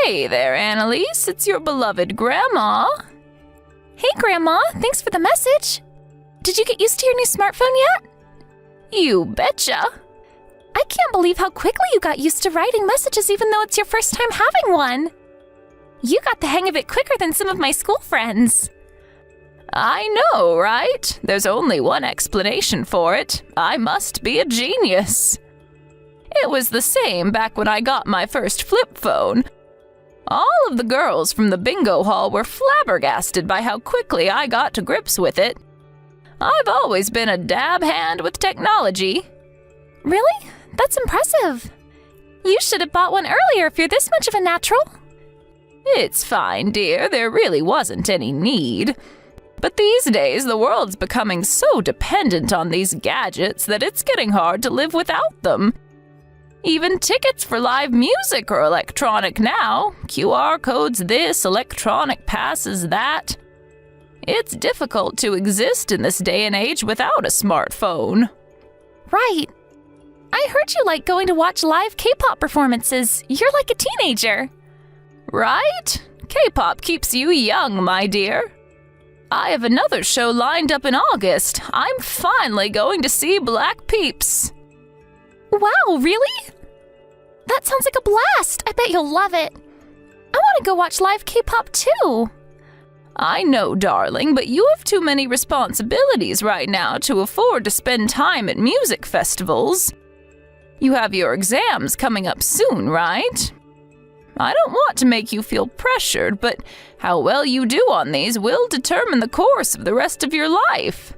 Hey there, Annalise. It's your beloved Grandma. Hey, Grandma. Thanks for the message. Did you get used to your new smartphone yet? You betcha. I can't believe how quickly you got used to writing messages even though it's your first time having one. You got the hang of it quicker than some of my school friends. I know, right? There's only one explanation for it. I must be a genius. It was the same back when I got my first flip phone. All of the girls from the bingo hall were flabbergasted by how quickly I got to grips with it. I've always been a dab hand with technology. Really? That's impressive. You should have bought one earlier if you're this much of a natural. It's fine, dear. There really wasn't any need. But these days, the world's becoming so dependent on these gadgets that it's getting hard to live without them. Even tickets for live music are electronic now. QR codes this, electronic passes that. It's difficult to exist in this day and age without a smartphone. Right. I heard you like going to watch live K-pop performances. You're like a teenager. Right? K-pop keeps you young, my dear. I have another show lined up in August. I'm finally going to see Black Peeps. Wow, really? That sounds like a blast. I bet you'll love it. I want to go watch live K-pop too. I know, darling, but you have too many responsibilities right now to afford to spend time at music festivals. You have your exams coming up soon, right? I don't want to make you feel pressured, but how well you do on these will determine the course of the rest of your life.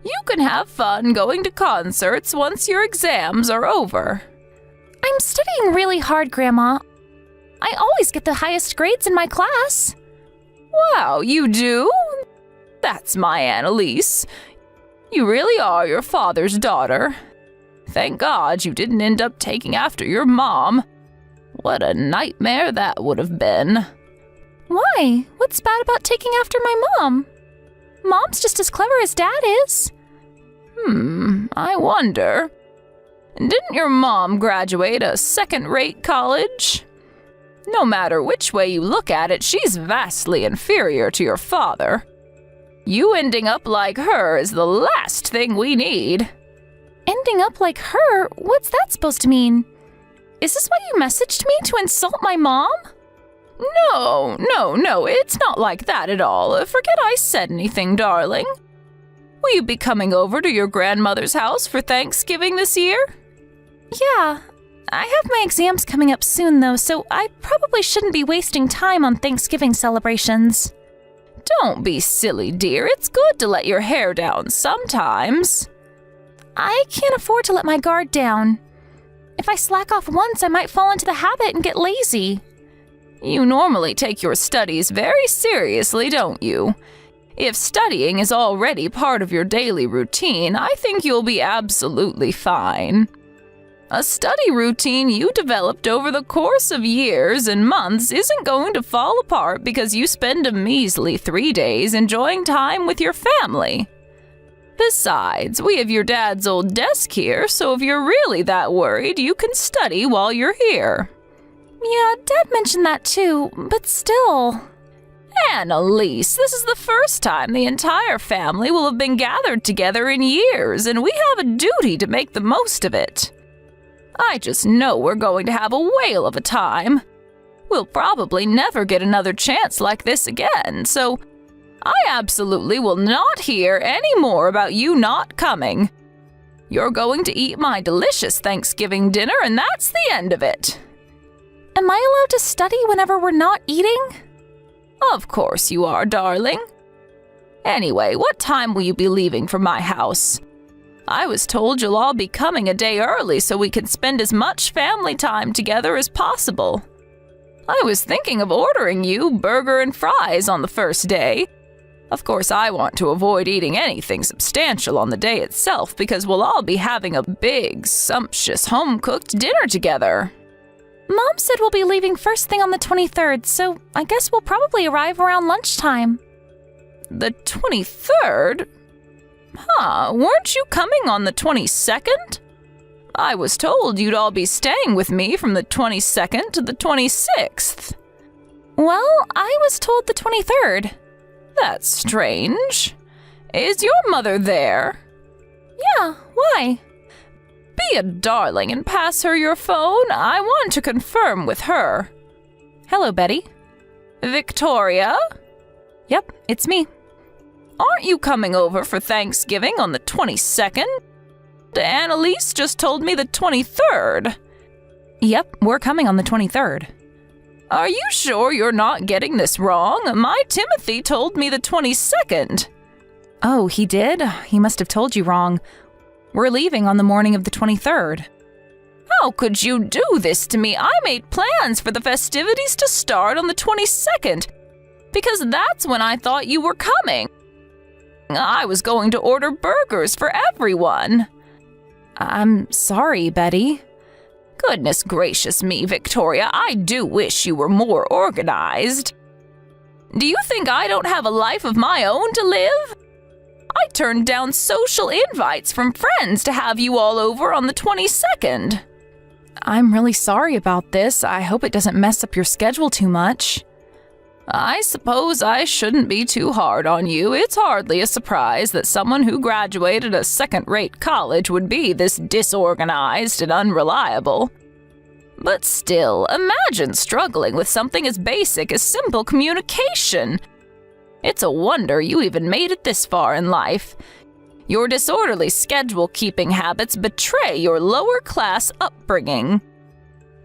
You can have fun going to concerts once your exams are over. I'm studying really hard, Grandma. I always get the highest grades in my class. Wow, you do? That's my Annalise. You really are your father's daughter. Thank God you didn't end up taking after your mom. What a nightmare that would have been. Why? What's bad about taking after my mom? Mom's just as clever as Dad is. I wonder. Didn't your mom graduate a second-rate college? No matter which way you look at it, she's vastly inferior to your father. You ending up like her is the last thing we need. Ending up like her? What's that supposed to mean? Is this why you messaged me to insult my mom? No, it's not like that at all. Forget I said anything, darling. Will you be coming over to your grandmother's house for Thanksgiving this year? Yeah. I have my exams coming up soon, though, so I probably shouldn't be wasting time on Thanksgiving celebrations. Don't be silly, dear. It's good to let your hair down sometimes. I can't afford to let my guard down. If I slack off once, I might fall into the habit and get lazy. You normally take your studies very seriously, don't you? If studying is already part of your daily routine, I think you'll be absolutely fine. A study routine you developed over the course of years and months isn't going to fall apart because you spend a measly 3 days enjoying time with your family. Besides, we have your dad's old desk here, so if you're really that worried, you can study while you're here. Yeah, Dad mentioned that too, but still. Annalise, this is the first time the entire family will have been gathered together in years, and we have a duty to make the most of it. I just know we're going to have a whale of a time. We'll probably never get another chance like this again, so I absolutely will not hear any more about you not coming. You're going to eat my delicious Thanksgiving dinner, and that's the end of it. Am I allowed to study whenever we're not eating? Of course you are, darling. Anyway, what time will you be leaving for my house? I was told you'll all be coming a day early so we can spend as much family time together as possible. I was thinking of ordering you burger and fries on the first day. Of course, I want to avoid eating anything substantial on the day itself because we'll all be having a big, sumptuous, home-cooked dinner together. Mom said we'll be leaving first thing on the 23rd, so I guess we'll probably arrive around lunchtime. The 23rd? Weren't you coming on the 22nd? I was told you'd all be staying with me from the 22nd to the 26th. Well, I was told the 23rd. That's strange. Is your mother there? Yeah, why? Be a darling and pass her your phone. I want to confirm with her. Hello, Betty. Victoria? Yep, it's me. Aren't you coming over for Thanksgiving on the 22nd? Annalise just told me the 23rd. Yep, we're coming on the 23rd. Are you sure you're not getting this wrong? My Timothy told me the 22nd. Oh, he did? He must have told you wrong. We're leaving on the morning of the 23rd. How could you do this to me? I made plans for the festivities to start on the 22nd, because that's when I thought you were coming. I was going to order burgers for everyone. I'm sorry, Betty. Goodness gracious me, Victoria, I do wish you were more organized. Do you think I don't have a life of my own to live? I turned down social invites from friends to have you all over on the 22nd. I'm really sorry about this. I hope it doesn't mess up your schedule too much. I suppose I shouldn't be too hard on you. It's hardly a surprise that someone who graduated a second-rate college would be this disorganized and unreliable. But still, imagine struggling with something as basic as simple communication. It's a wonder you even made it this far in life. Your disorderly schedule-keeping habits betray your lower-class upbringing.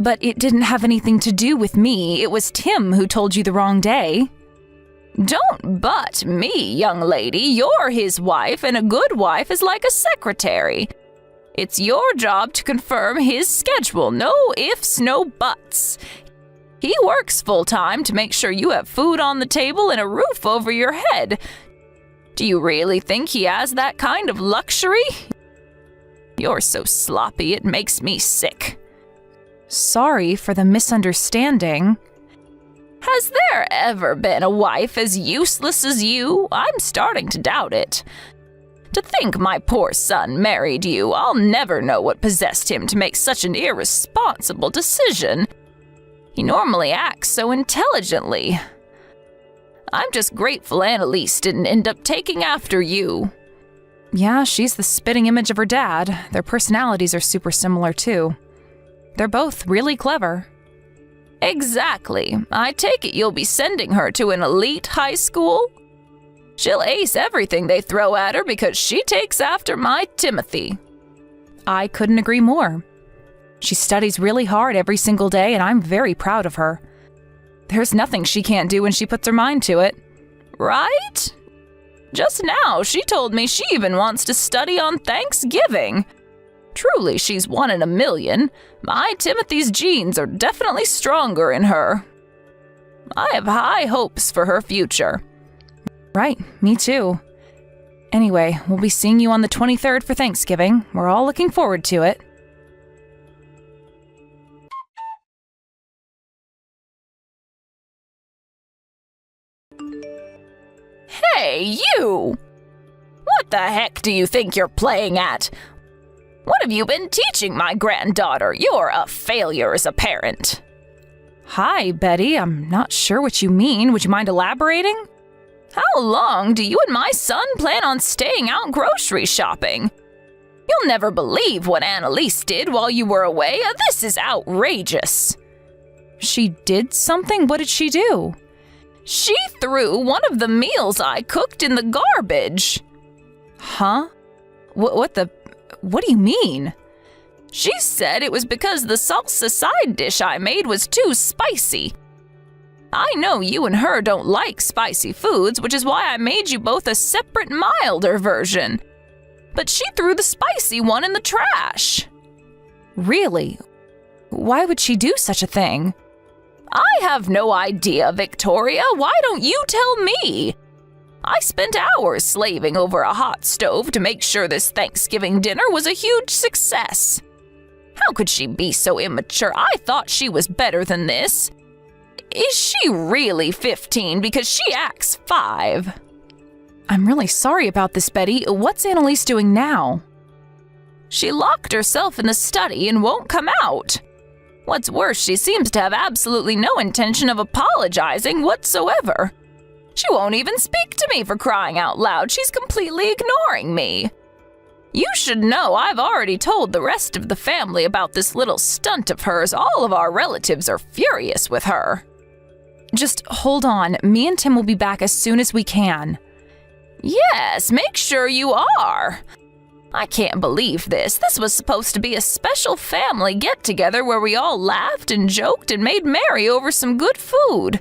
But it didn't have anything to do with me. It was Tim who told you the wrong day. Don't but me, young lady. You're his wife, and a good wife is like a secretary. It's your job to confirm his schedule. No ifs, no buts. He works full-time to make sure you have food on the table and a roof over your head. Do you really think he has that kind of luxury? You're so sloppy, it makes me sick. Sorry for the misunderstanding. Has there ever been a wife as useless as you? I'm starting to doubt it. To think my poor son married you, I'll never know what possessed him to make such an irresponsible decision. He normally acts so intelligently. I'm just grateful Annalise didn't end up taking after you. Yeah, she's the spitting image of her dad. Their personalities are super similar, too. They're both really clever. Exactly. I take it you'll be sending her to an elite high school? She'll ace everything they throw at her because she takes after my Timothy. I couldn't agree more. She studies really hard every single day, and I'm very proud of her. There's nothing she can't do when she puts her mind to it. Right? Just now, she told me she even wants to study on Thanksgiving. Truly, she's one in a million. My Timothy's genes are definitely stronger in her. I have high hopes for her future. Right, me too. Anyway, we'll be seeing you on the 23rd for Thanksgiving. We're all looking forward to it. Hey, you! What the heck do you think you're playing at? What have you been teaching my granddaughter? You're a failure as a parent. Hi, Betty. I'm not sure what you mean. Would you mind elaborating? How long do you and my son plan on staying out grocery shopping? You'll never believe what Annalise did while you were away. This is outrageous. She did something? What did she do? She threw one of the meals I cooked in the garbage. Huh? What do you mean? She said it was because the salsa side dish I made was too spicy. I know you and her don't like spicy foods, which is why I made you both a separate milder version. But she threw the spicy one in the trash. Really? Why would she do such a thing? I have no idea, Victoria. Why don't you tell me? I spent hours slaving over a hot stove to make sure this Thanksgiving dinner was a huge success. How could she be so immature? I thought she was better than this. Is she really 15 because she acts 5? I'm really sorry about this, Betty. What's Annalise doing now? She locked herself in the study and won't come out. What's worse, she seems to have absolutely no intention of apologizing whatsoever. She won't even speak to me, for crying out loud. She's completely ignoring me. You should know I've already told the rest of the family about this little stunt of hers. All of our relatives are furious with her. Just hold on. Me and Tim will be back as soon as we can. Yes, make sure you are. I can't believe this. This was supposed to be a special family get-together where we all laughed and joked and made merry over some good food.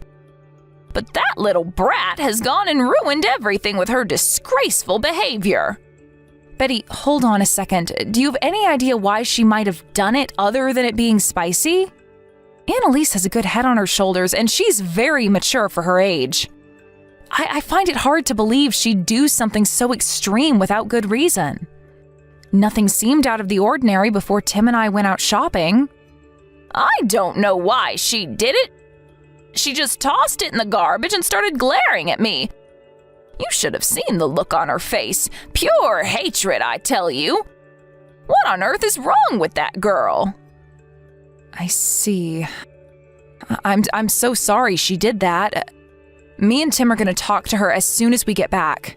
But that little brat has gone and ruined everything with her disgraceful behavior. Betty, hold on a second. Do you have any idea why she might have done it other than it being spicy? Annalise has a good head on her shoulders, and she's very mature for her age. I find it hard to believe she'd do something so extreme without good reason. Nothing seemed out of the ordinary before Tim and I went out shopping. I don't know why she did it. She just tossed it in the garbage and started glaring at me. You should have seen the look on her face. Pure hatred, I tell you. What on earth is wrong with that girl? I see. I'm so sorry she did that. Me and Tim are going to talk to her as soon as we get back.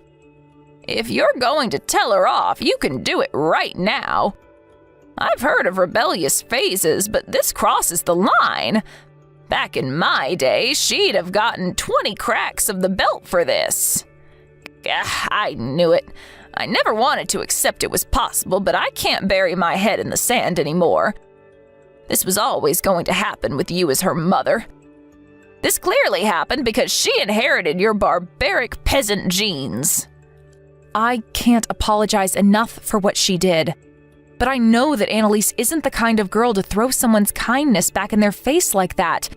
If you're going to tell her off, you can do it right now. I've heard of rebellious phases, but this crosses the line. Back in my day, she'd have gotten 20 cracks of the belt for this. I knew it. I never wanted to accept it was possible, but I can't bury my head in the sand anymore. This was always going to happen with you as her mother. This clearly happened because she inherited your barbaric peasant genes. I can't apologize enough for what she did. But I know that Annalise isn't the kind of girl to throw someone's kindness back in their face like that.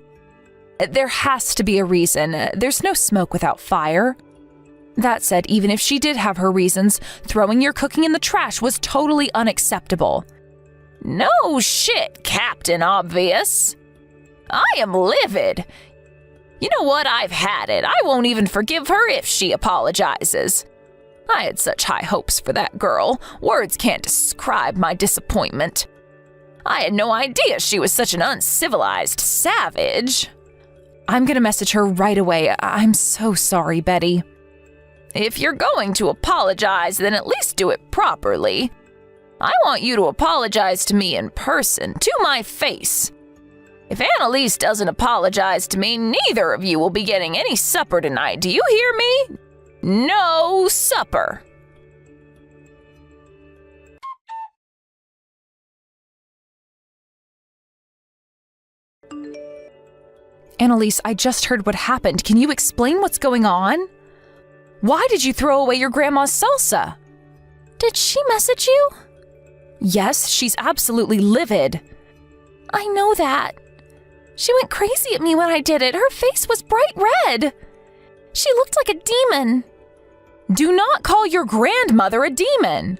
There has to be a reason. There's no smoke without fire. That said, even if she did have her reasons, throwing your cooking in the trash was totally unacceptable. No shit, Captain Obvious. I am livid. You know what? I've had it. I won't even forgive her if she apologizes. I had such high hopes for that girl. Words can't describe my disappointment. I had no idea she was such an uncivilized savage. I'm going to message her right away. I'm so sorry, Betty. If you're going to apologize, then at least do it properly. I want you to apologize to me in person, to my face. If Annalise doesn't apologize to me, neither of you will be getting any supper tonight. Do you hear me? No supper. Annalise, I just heard what happened. Can you explain what's going on? Why did you throw away your grandma's salsa? Did she message you? Yes, she's absolutely livid. I know that. She went crazy at me when I did it. Her face was bright red. She looked like a demon. Do not call your grandmother a demon.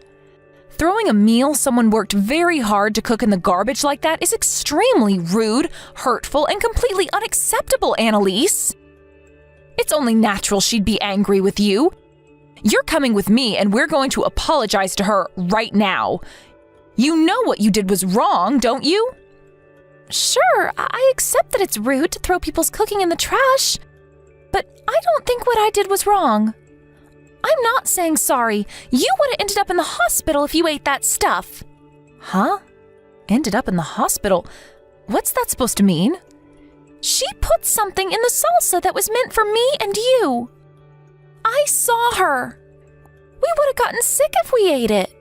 Throwing a meal someone worked very hard to cook in the garbage like that is extremely rude, hurtful, and completely unacceptable, Annalise. It's only natural she'd be angry with you. You're coming with me, and we're going to apologize to her right now. You know what you did was wrong, don't you? Sure, I accept that it's rude to throw people's cooking in the trash, but I don't think what I did was wrong. I'm not saying sorry. You would have ended up in the hospital if you ate that stuff. Huh? Ended up in the hospital? What's that supposed to mean? She put something in the salsa that was meant for me and you. I saw her. We would have gotten sick if we ate it.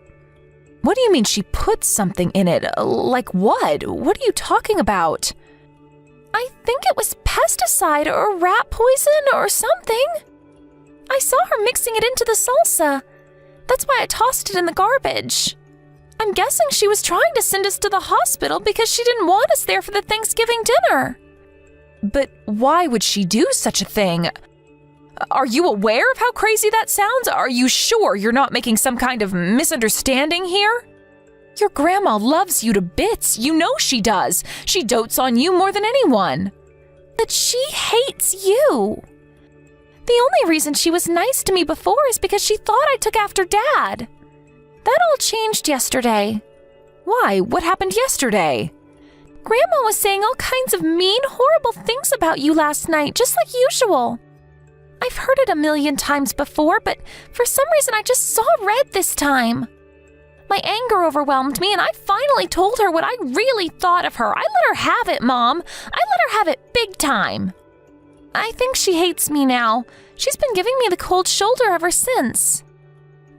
What do you mean she put something in it? Like what? What are you talking about? I think it was pesticide or rat poison or something. I saw her mixing it into the salsa. That's why I tossed it in the garbage. I'm guessing she was trying to send us to the hospital because she didn't want us there for the Thanksgiving dinner. But why would she do such a thing? Are you aware of how crazy that sounds? Are you sure you're not making some kind of misunderstanding here? Your grandma loves you to bits. You know she does. She dotes on you more than anyone. But she hates you. The only reason she was nice to me before is because she thought I took after Dad. That all changed yesterday. Why? What happened yesterday? Grandma was saying all kinds of mean, horrible things about you last night, just like usual. I've heard it a million times before, but for some reason I just saw red this time. My anger overwhelmed me, and I finally told her what I really thought of her. I let her have it, Mom. I let her have it big time. I think she hates me now. She's been giving me the cold shoulder ever since.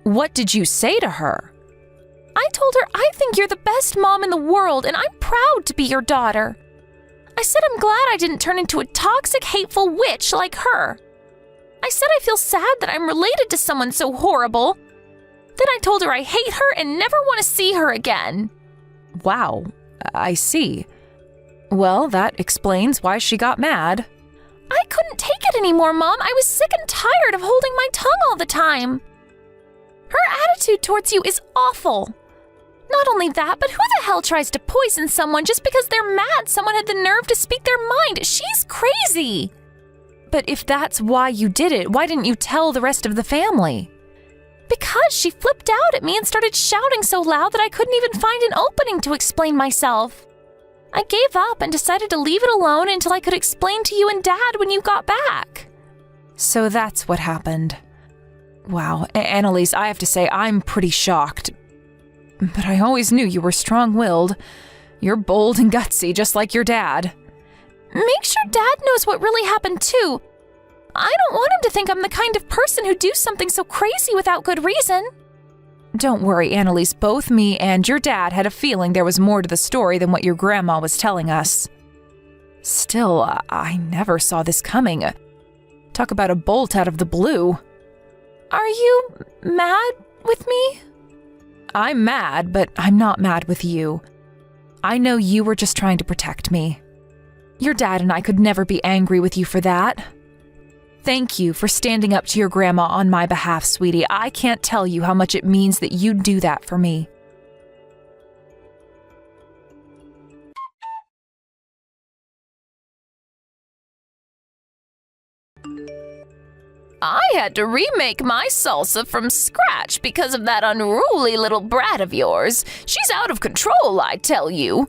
What did you say to her? I told her I think you're the best mom in the world, and I'm proud to be your daughter. I said I'm glad I didn't turn into a toxic, hateful witch like her. I said I feel sad that I'm related to someone so horrible. Then I told her I hate her and never want to see her again. Wow, I see. Well, that explains why she got mad. I couldn't take it anymore, Mom. I was sick and tired of holding my tongue all the time. Her attitude towards you is awful. Not only that, but who the hell tries to poison someone just because they're mad someone had the nerve to speak their mind? She's crazy. But if that's why you did it, why didn't you tell the rest of the family? Because she flipped out at me and started shouting so loud that I couldn't even find an opening to explain myself. I gave up and decided to leave it alone until I could explain to you and Dad when you got back. So that's what happened. Wow, Annalise, I have to say I'm pretty shocked. But I always knew you were strong-willed. You're bold and gutsy, just like your dad. Make sure Dad knows what really happened, too. I don't want him to think I'm the kind of person who'd do something so crazy without good reason. Don't worry, Annalise. Both me and your dad had a feeling there was more to the story than what your grandma was telling us. Still, I never saw this coming. Talk about a bolt out of the blue. Are you mad with me? I'm mad, but I'm not mad with you. I know you were just trying to protect me. Your dad and I could never be angry with you for that. Thank you for standing up to your grandma on my behalf, sweetie. I can't tell you how much it means that you do that for me. I had to remake my salsa from scratch because of that unruly little brat of yours. She's out of control, I tell you.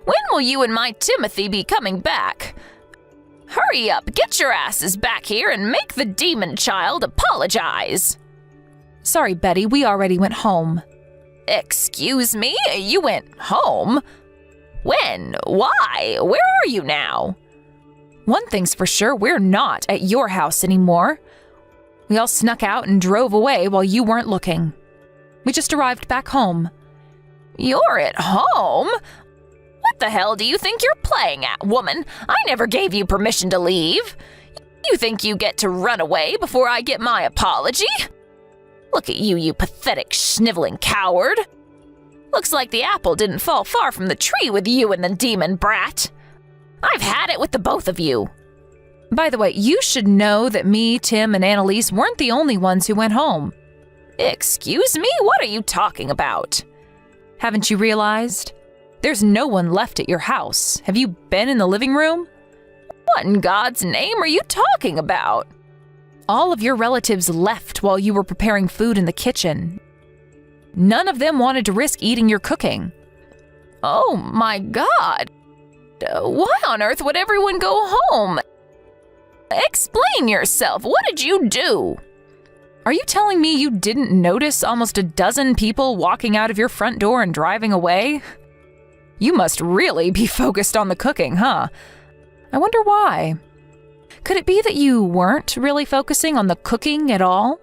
When will you and my Timothy be coming back? Hurry up, get your asses back here and make the demon child apologize. Sorry, Betty, we already went home. Excuse me? You went home? When? Why? Where are you now? One thing's for sure, we're not at your house anymore. We all snuck out and drove away while you weren't looking. We just arrived back home. You're at home? What the hell do you think you're playing at, woman? I never gave you permission to leave. You think you get to run away before I get my apology? Look at you, you pathetic, sniveling coward. Looks like the apple didn't fall far from the tree with you and the demon brat. I've had it with the both of you. By the way, you should know that me, Tim, and Annalise weren't the only ones who went home. Excuse me? What are you talking about? Haven't you realized? There's no one left at your house. Have you been in the living room? What in God's name are you talking about? All of your relatives left while you were preparing food in the kitchen. None of them wanted to risk eating your cooking. Oh my God! Why on earth would everyone go home? Explain yourself. What did you do? Are you telling me you didn't notice almost a dozen people walking out of your front door and driving away? You must really be focused on the cooking, huh? I wonder why. Could it be that you weren't really focusing on the cooking at all,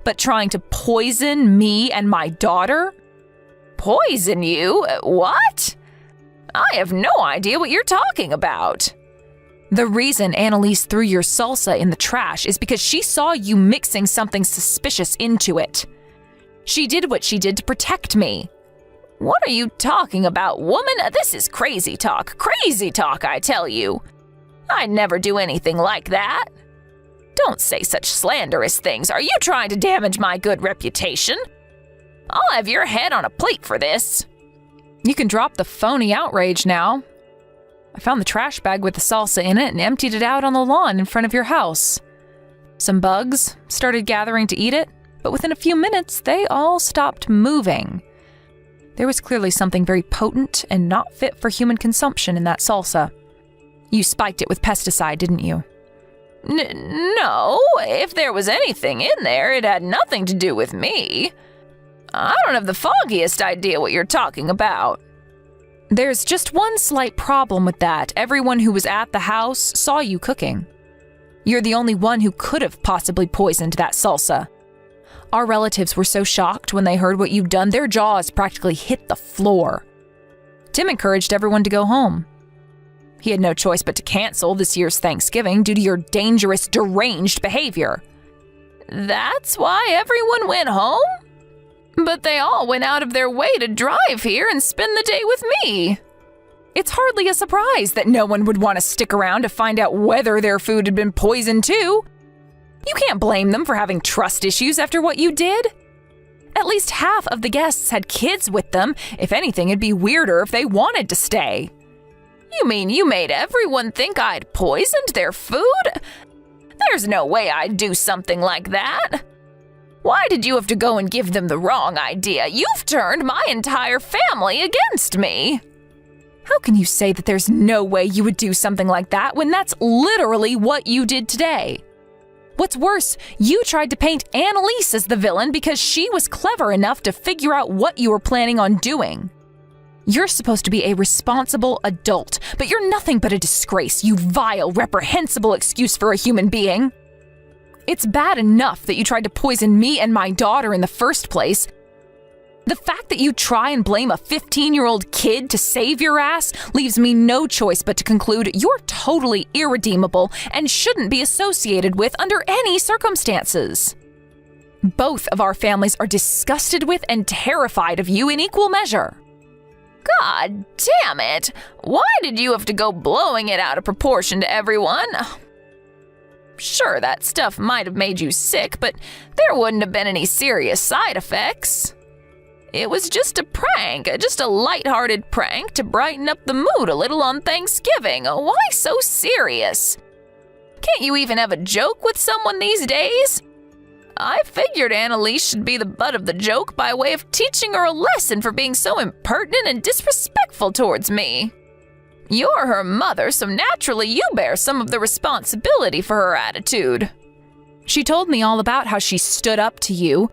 but trying to poison me and my daughter? Poison you? What? I have no idea what you're talking about. The reason Annalise threw your salsa in the trash is because she saw you mixing something suspicious into it. She did what she did to protect me. What are you talking about, woman? This is crazy talk, I tell you. I'd never do anything like that. Don't say such slanderous things. Are you trying to damage my good reputation? I'll have your head on a plate for this. You can drop the phony outrage now. I found the trash bag with the salsa in it and emptied it out on the lawn in front of your house. Some bugs started gathering to eat it, but within a few minutes, they all stopped moving. There was clearly something very potent and not fit for human consumption in that salsa. You spiked it with pesticide, didn't you? No, if there was anything in there, it had nothing to do with me. I don't have the foggiest idea what you're talking about. There's just one slight problem with that. Everyone who was at the house saw you cooking. You're the only one who could have possibly poisoned that salsa. Our relatives were so shocked when they heard what you'd done, their jaws practically hit the floor. Tim encouraged everyone to go home. He had no choice but to cancel this year's Thanksgiving due to your dangerous, deranged behavior. That's why everyone went home? But they all went out of their way to drive here and spend the day with me. It's hardly a surprise that no one would want to stick around to find out whether their food had been poisoned too. You can't blame them for having trust issues after what you did. At least half of the guests had kids with them. If anything, it'd be weirder if they wanted to stay. You mean you made everyone think I'd poisoned their food? There's no way I'd do something like that. Why did you have to go and give them the wrong idea? You've turned my entire family against me. How can you say that there's no way you would do something like that when that's literally what you did today? What's worse, you tried to paint Annalise as the villain because she was clever enough to figure out what you were planning on doing. You're supposed to be a responsible adult, but you're nothing but a disgrace, you vile, reprehensible excuse for a human being. It's bad enough that you tried to poison me and my daughter in the first place. The fact that you try and blame a 15-year-old kid to save your ass leaves me no choice but to conclude you're totally irredeemable and shouldn't be associated with under any circumstances. Both of our families are disgusted with and terrified of you in equal measure. God damn it! Why did you have to go blowing it out of proportion to everyone? Sure, that stuff might have made you sick, but there wouldn't have been any serious side effects. It was just a prank, just a lighthearted prank to brighten up the mood a little on Thanksgiving. Why so serious? Can't you even have a joke with someone these days? I figured Annalise should be the butt of the joke by way of teaching her a lesson for being so impertinent and disrespectful towards me. You're her mother, so naturally you bear some of the responsibility for her attitude. She told me all about how she stood up to you.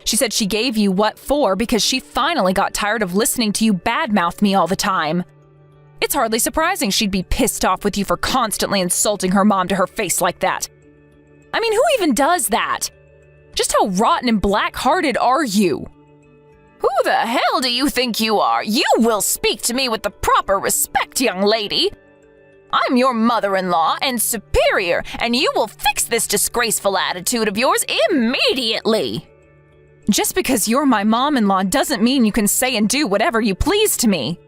She said she gave you what for because she finally got tired of listening to you badmouth me all the time. It's hardly surprising she'd be pissed off with you for constantly insulting her mom to her face like that. I mean, who even does that? Just how rotten and black-hearted are you? Who the hell do you think you are? You will speak to me with the proper respect, young lady. I'm your mother-in-law and superior, and you will fix this disgraceful attitude of yours immediately. Just because you're my mom-in-law doesn't mean you can say and do whatever you please to me.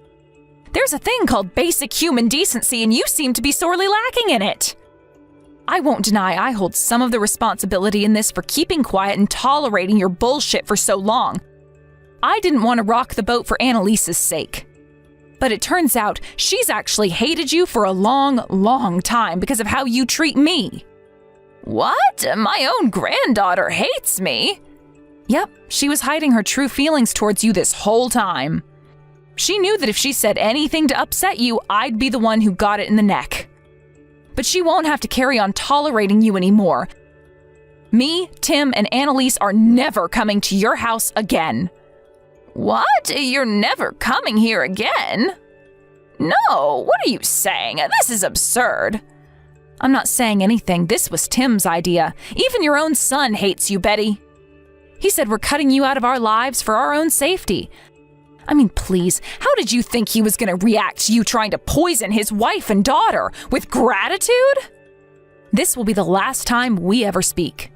There's a thing called basic human decency, and you seem to be sorely lacking in it. I won't deny I hold some of the responsibility in this for keeping quiet and tolerating your bullshit for so long. I didn't want to rock the boat for Annalise's sake. But it turns out she's actually hated you for a long, long time because of how you treat me. What? My own granddaughter hates me? Yep, she was hiding her true feelings towards you this whole time. She knew that if she said anything to upset you, I'd be the one who got it in the neck. But she won't have to carry on tolerating you anymore. Me, Tim, and Annalise are never coming to your house again. What? You're never coming here again? No, what are you saying? This is absurd. I'm not saying anything. This was Tim's idea. Even your own son hates you, Betty. He said we're cutting you out of our lives for our own safety. I mean, please, how did you think he was going to react to you trying to poison his wife and daughter? With gratitude? This will be the last time we ever speak.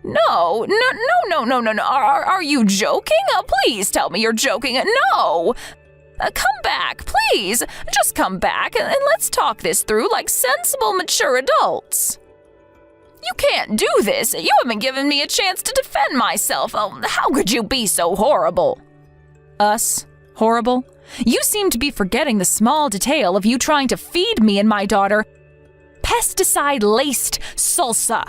No. Are you joking? Please tell me you're joking. No. Come back, please. Just come back and let's talk this through like sensible, mature adults. You can't do this. You haven't given me a chance to defend myself. Oh, how could you be so horrible? Us? Horrible? You seem to be forgetting the small detail of you trying to feed me and my daughter pesticide-laced salsa.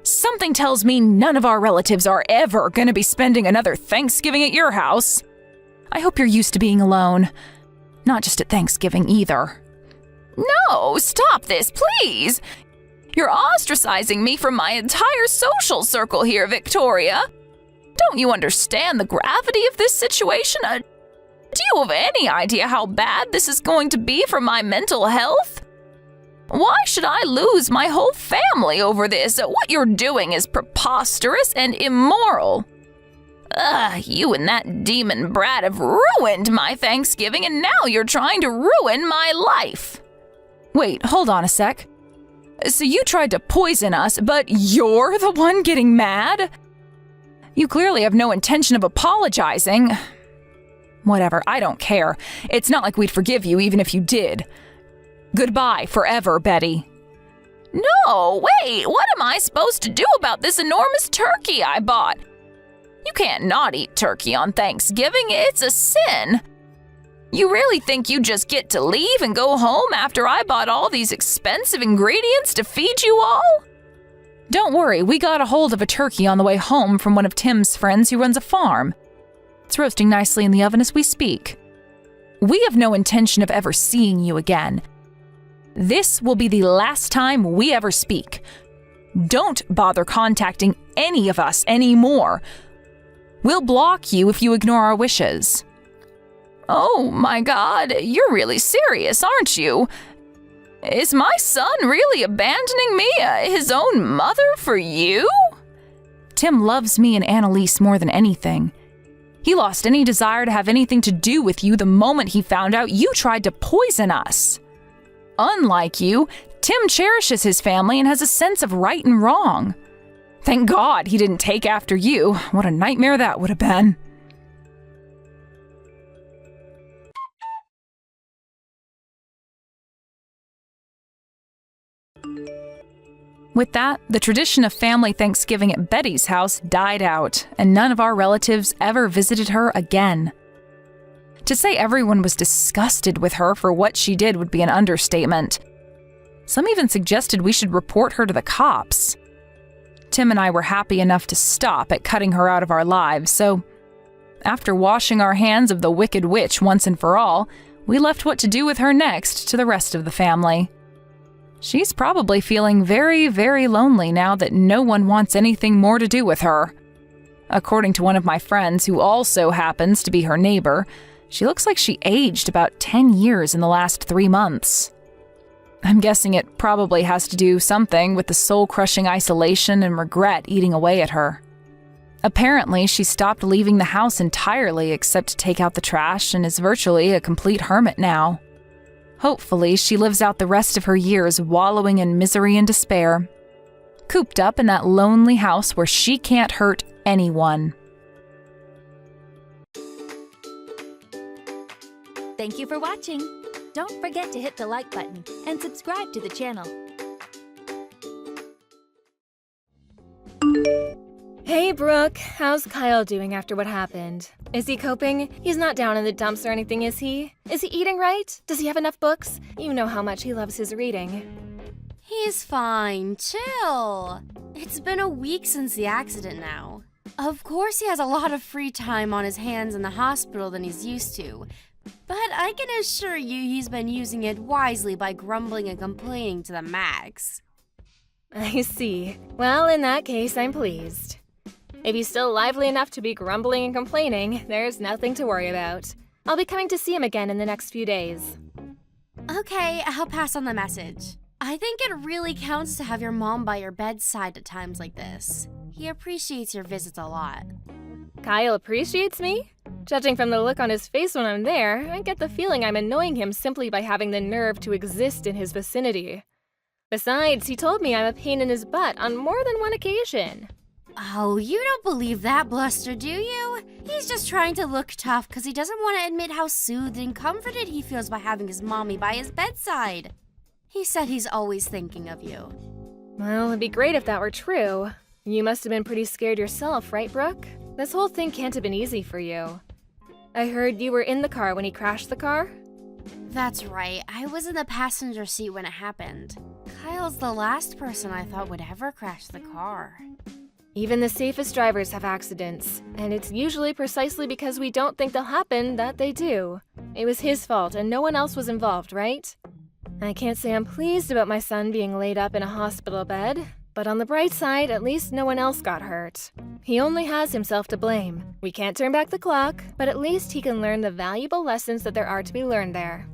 Something tells me none of our relatives are ever going to be spending another Thanksgiving at your house. I hope you're used to being alone. Not just at Thanksgiving either. No, stop this, please! You're ostracizing me from my entire social circle here, Victoria. Don't you understand the gravity of this situation? Do you have any idea how bad this is going to be for my mental health? Why should I lose my whole family over this? What you're doing is preposterous and immoral. You and that demon brat have ruined my Thanksgiving, and now you're trying to ruin my life. Wait, hold on a sec. So you tried to poison us, but you're the one getting mad? You clearly have no intention of apologizing. Whatever, I don't care. It's not like we'd forgive you even if you did. Goodbye forever, Betty. No, wait, what am I supposed to do about this enormous turkey I bought? You can't not eat turkey on Thanksgiving, it's a sin. You really think you just get to leave and go home after I bought all these expensive ingredients to feed you all? Don't worry, we got a hold of a turkey on the way home from one of Tim's friends who runs a farm. It's roasting nicely in the oven as we speak. We have no intention of ever seeing you again. This will be the last time we ever speak. Don't bother contacting any of us anymore. We'll block you if you ignore our wishes. Oh my God, you're really serious, aren't you? Is my son really abandoning me, his own mother, for you? Tim loves me and Annalise more than anything. He lost any desire to have anything to do with you the moment he found out you tried to poison us. Unlike you, Tim cherishes his family and has a sense of right and wrong. Thank God he didn't take after you. What a nightmare that would have been. With that, the tradition of family Thanksgiving at Betty's house died out, and none of our relatives ever visited her again. To say everyone was disgusted with her for what she did would be an understatement. Some even suggested we should report her to the cops. Tim and I were happy enough to stop at cutting her out of our lives, so after washing our hands of the wicked witch once and for all, we left what to do with her next to the rest of the family. She's probably feeling very, very lonely now that no one wants anything more to do with her. According to one of my friends, who also happens to be her neighbor, she looks like she aged about 10 years in the last 3 months. I'm guessing it probably has to do something with the soul-crushing isolation and regret eating away at her. Apparently, she stopped leaving the house entirely except to take out the trash and is virtually a complete hermit now. Hopefully, she lives out the rest of her years wallowing in misery and despair, cooped up in that lonely house where she can't hurt anyone. Thank you for watching. Don't forget to hit the like button and subscribe to the channel. Hey, Brooke. How's Kyle doing after what happened? Is he coping? He's not down in the dumps or anything, is he? Is he eating right? Does he have enough books? You know how much he loves his reading. He's fine. Chill. It's been a week since the accident now. Of course he has a lot of free time on his hands in the hospital than he's used to. But I can assure you he's been using it wisely by grumbling and complaining to the max. I see. Well, in that case, I'm pleased. If he's still lively enough to be grumbling and complaining, there's nothing to worry about. I'll be coming to see him again in the next few days. Okay, I'll pass on the message. I think it really counts to have your mom by your bedside at times like this. He appreciates your visits a lot. Kyle appreciates me? Judging from the look on his face when I'm there, I get the feeling I'm annoying him simply by having the nerve to exist in his vicinity. Besides, he told me I'm a pain in his butt on more than one occasion. Oh, you don't believe that bluster, do you? He's just trying to look tough because he doesn't want to admit how soothed and comforted he feels by having his mommy by his bedside. He said he's always thinking of you. Well, it'd be great if that were true. You must have been pretty scared yourself, right, Brooke? This whole thing can't have been easy for you. I heard you were in the car when he crashed the car? That's right. I was in the passenger seat when it happened. Kyle's the last person I thought would ever crash the car. Even the safest drivers have accidents, and it's usually precisely because we don't think they'll happen that they do. It was his fault, and no one else was involved, right? I can't say I'm pleased about my son being laid up in a hospital bed, but on the bright side, at least no one else got hurt. He only has himself to blame. We can't turn back the clock, but at least he can learn the valuable lessons that there are to be learned there.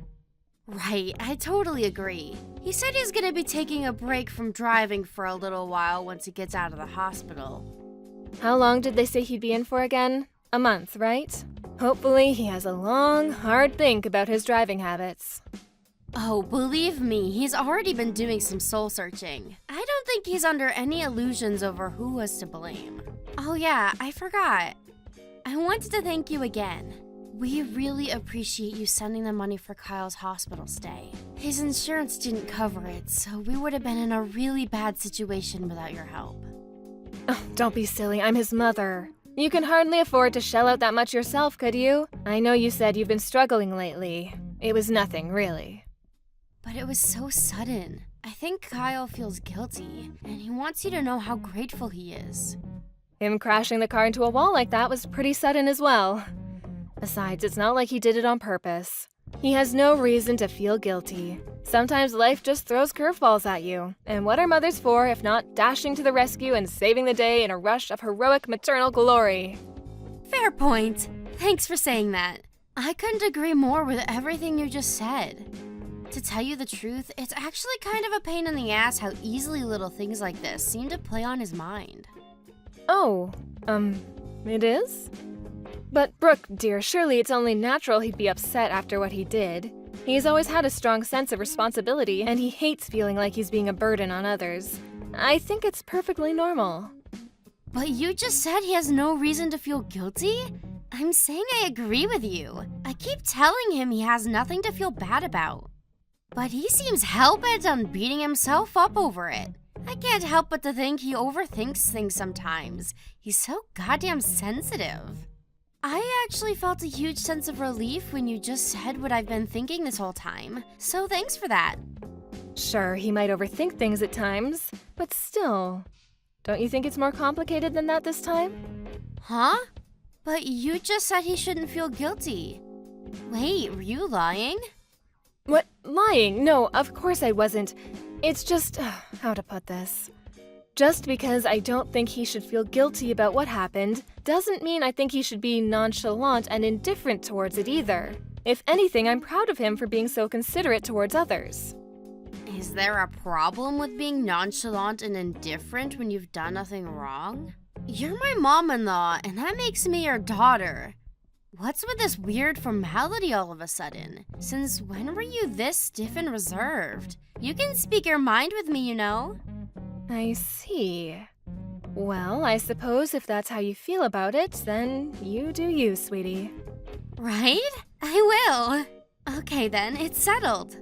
Right, I totally agree. He said he's gonna be taking a break from driving for a little while once he gets out of the hospital. How long did they say he'd be in for again? A month, right? Hopefully he has a long, hard think about his driving habits. Oh, believe me, he's already been doing some soul searching. I don't think he's under any illusions over who was to blame. Oh yeah, I forgot. I wanted to thank you again. We really appreciate you sending the money for Kyle's hospital stay. His insurance didn't cover it, so we would have been in a really bad situation without your help. Oh, don't be silly, I'm his mother. You can hardly afford to shell out that much yourself, could you? I know you said you've been struggling lately. It was nothing, really. But it was so sudden. I think Kyle feels guilty, and he wants you to know how grateful he is. Him crashing the car into a wall like that was pretty sudden as well. Besides, it's not like he did it on purpose. He has no reason to feel guilty. Sometimes life just throws curveballs at you. And what are mothers for if not dashing to the rescue and saving the day in a rush of heroic maternal glory? Fair point. Thanks for saying that. I couldn't agree more with everything you just said. To tell you the truth, it's actually kind of a pain in the ass how easily little things like this seem to play on his mind. Oh, it is? But Brooke, dear, surely it's only natural he'd be upset after what he did. He's always had a strong sense of responsibility, and he hates feeling like he's being a burden on others. I think it's perfectly normal. But you just said he has no reason to feel guilty? I'm saying I agree with you. I keep telling him he has nothing to feel bad about. But he seems hell-bent on beating himself up over it. I can't help but to think he overthinks things sometimes. He's so goddamn sensitive. I actually felt a huge sense of relief when you just said what I've been thinking this whole time, so thanks for that. Sure, he might overthink things at times, but still. Don't you think it's more complicated than that this time? Huh? But you just said he shouldn't feel guilty. Wait, were you lying? What? Lying? No, of course I wasn't. It's just, how to put this? Just because I don't think he should feel guilty about what happened doesn't mean I think he should be nonchalant and indifferent towards it either. If anything, I'm proud of him for being so considerate towards others. Is there a problem with being nonchalant and indifferent when you've done nothing wrong? You're my mom-in-law, and that makes me your daughter. What's with this weird formality all of a sudden? Since when were you this stiff and reserved? You can speak your mind with me, you know. I see. Well, I suppose if that's how you feel about it, then you do you, sweetie. Right? I will. Okay then, it's settled.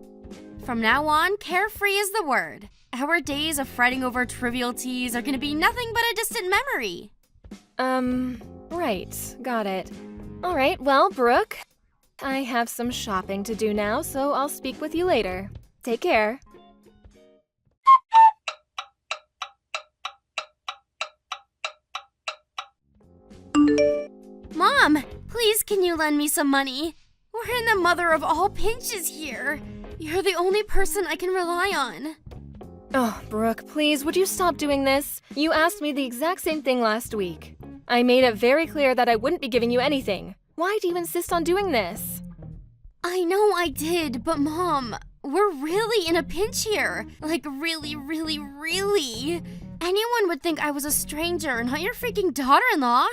From now on, carefree is the word. Our days of fretting over trivialities are gonna be nothing but a distant memory. Right. Got it. All right, well, Brooke, I have some shopping to do now, so I'll speak with you later. Take care. Mom, please can you lend me some money? We're in the mother of all pinches here. You're the only person I can rely on. Oh, Brooke, please, would you stop doing this? You asked me the exact same thing last week. I made it very clear that I wouldn't be giving you anything. Why do you insist on doing this? I know I did, but Mom, we're really in a pinch here. Like really, really, really. Anyone would think I was a stranger, not your freaking daughter-in-law.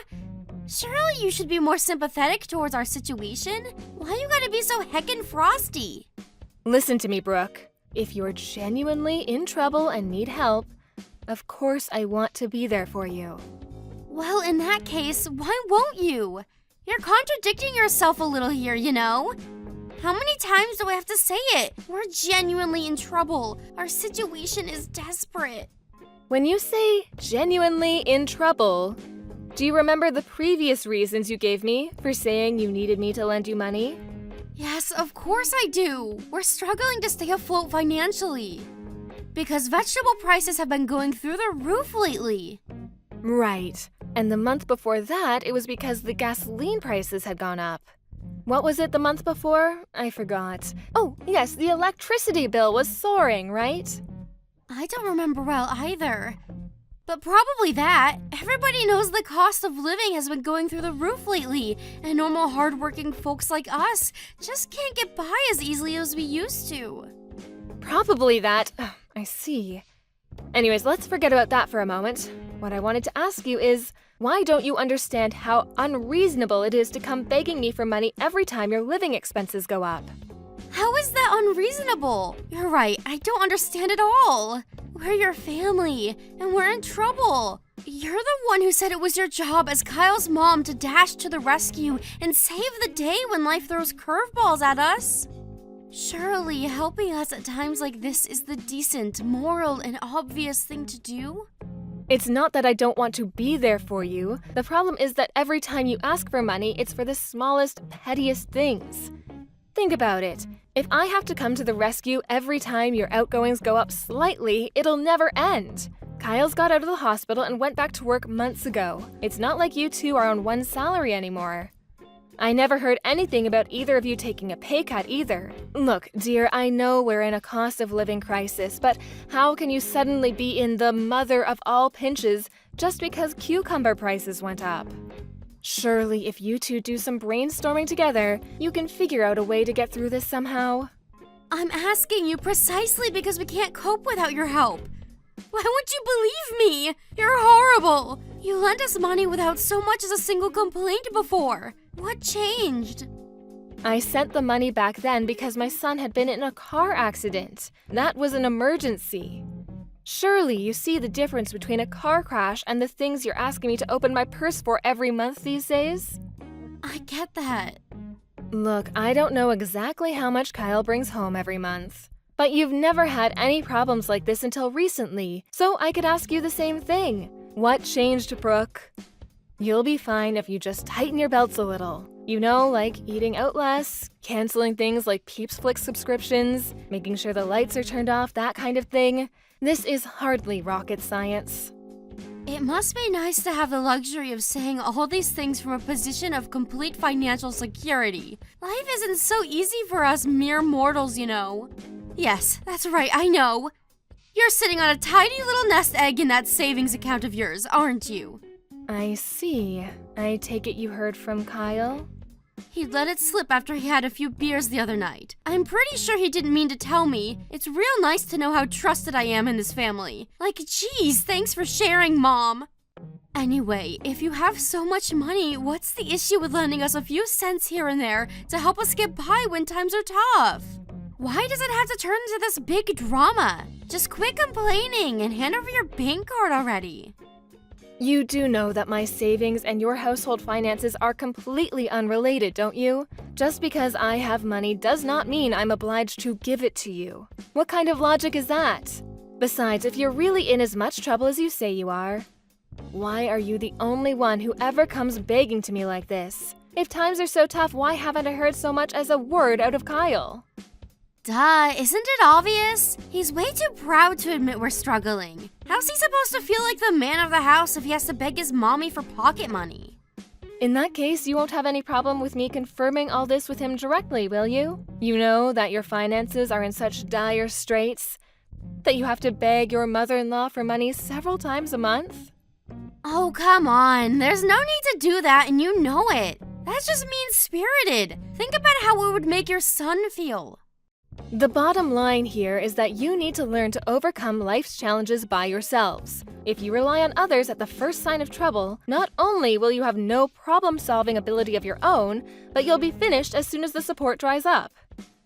Surely you should be more sympathetic towards our situation. Why you gotta be so heckin' frosty? Listen to me, Brooke. If you're genuinely in trouble and need help, of course I want to be there for you. Well, in that case, why won't you? You're contradicting yourself a little here, you know? How many times do I have to say it? We're genuinely in trouble. Our situation is desperate. When you say genuinely in trouble, do you remember the previous reasons you gave me for saying you needed me to lend you money? Yes, of course I do. We're struggling to stay afloat financially. Because vegetable prices have been going through the roof lately. Right. And the month before that, it was because the gasoline prices had gone up. What was it the month before? I forgot. Oh, yes, the electricity bill was soaring, right? I don't remember well either. But probably that. Everybody knows the cost of living has been going through the roof lately, and normal hardworking folks like us just can't get by as easily as we used to. Probably that. I see. Anyways, let's forget about that for a moment. What I wanted to ask you is, why don't you understand how unreasonable it is to come begging me for money every time your living expenses go up? How is that unreasonable? You're right, I don't understand at all. We're your family, and we're in trouble. You're the one who said it was your job as Kyle's mom to dash to the rescue and save the day when life throws curveballs at us. Surely helping us at times like this is the decent, moral, and obvious thing to do? It's not that I don't want to be there for you. The problem is that every time you ask for money, it's for the smallest, pettiest things. Think about it. If I have to come to the rescue every time your outgoings go up slightly, it'll never end. Kyle's got out of the hospital and went back to work months ago. It's not like you two are on one salary anymore. I never heard anything about either of you taking a pay cut either. Look, dear, I know we're in a cost of living crisis, but how can you suddenly be in the mother of all pinches just because cucumber prices went up? Surely, if you two do some brainstorming together, you can figure out a way to get through this somehow. I'm asking you precisely because we can't cope without your help. Why won't you believe me? You're horrible. You lent us money without so much as a single complaint before. What changed? I sent the money back then because my son had been in a car accident. That was an emergency. Surely you see the difference between a car crash and the things you're asking me to open my purse for every month these days? I get that. Look, I don't know exactly how much Kyle brings home every month. But you've never had any problems like this until recently, so I could ask you the same thing. What changed, Brooke? You'll be fine if you just tighten your belts a little. You know, like eating out less, canceling things like Peeps Flick subscriptions, making sure the lights are turned off, that kind of thing. This is hardly rocket science. It must be nice to have the luxury of saying all these things from a position of complete financial security. Life isn't so easy for us mere mortals, you know. Yes, that's right, I know. You're sitting on a tiny little nest egg in that savings account of yours, aren't you? I see. I take it you heard from Kyle? He let it slip after he had a few beers the other night. I'm pretty sure he didn't mean to tell me. It's real nice to know how trusted I am in this family. Like, geez, thanks for sharing, Mom. Anyway, if you have so much money, what's the issue with lending us a few cents here and there to help us get by when times are tough? Why does it have to turn into this big drama? Just quit complaining and hand over your bank card already. You do know that my savings and your household finances are completely unrelated, don't you? Just because I have money does not mean I'm obliged to give it to you. What kind of logic is that? Besides, if you're really in as much trouble as you say you are, why are you the only one who ever comes begging to me like this? If times are so tough, why haven't I heard so much as a word out of Kyle? Duh, isn't it obvious? He's way too proud to admit we're struggling. How's he supposed to feel like the man of the house if he has to beg his mommy for pocket money? In that case, you won't have any problem with me confirming all this with him directly, will you? You know that your finances are in such dire straits that you have to beg your mother-in-law for money several times a month? Oh, come on. There's no need to do that, and you know it. That's just mean-spirited. Think about how it would make your son feel. The bottom line here is that you need to learn to overcome life's challenges by yourselves. If you rely on others at the first sign of trouble, not only will you have no problem-solving ability of your own, but you'll be finished as soon as the support dries up.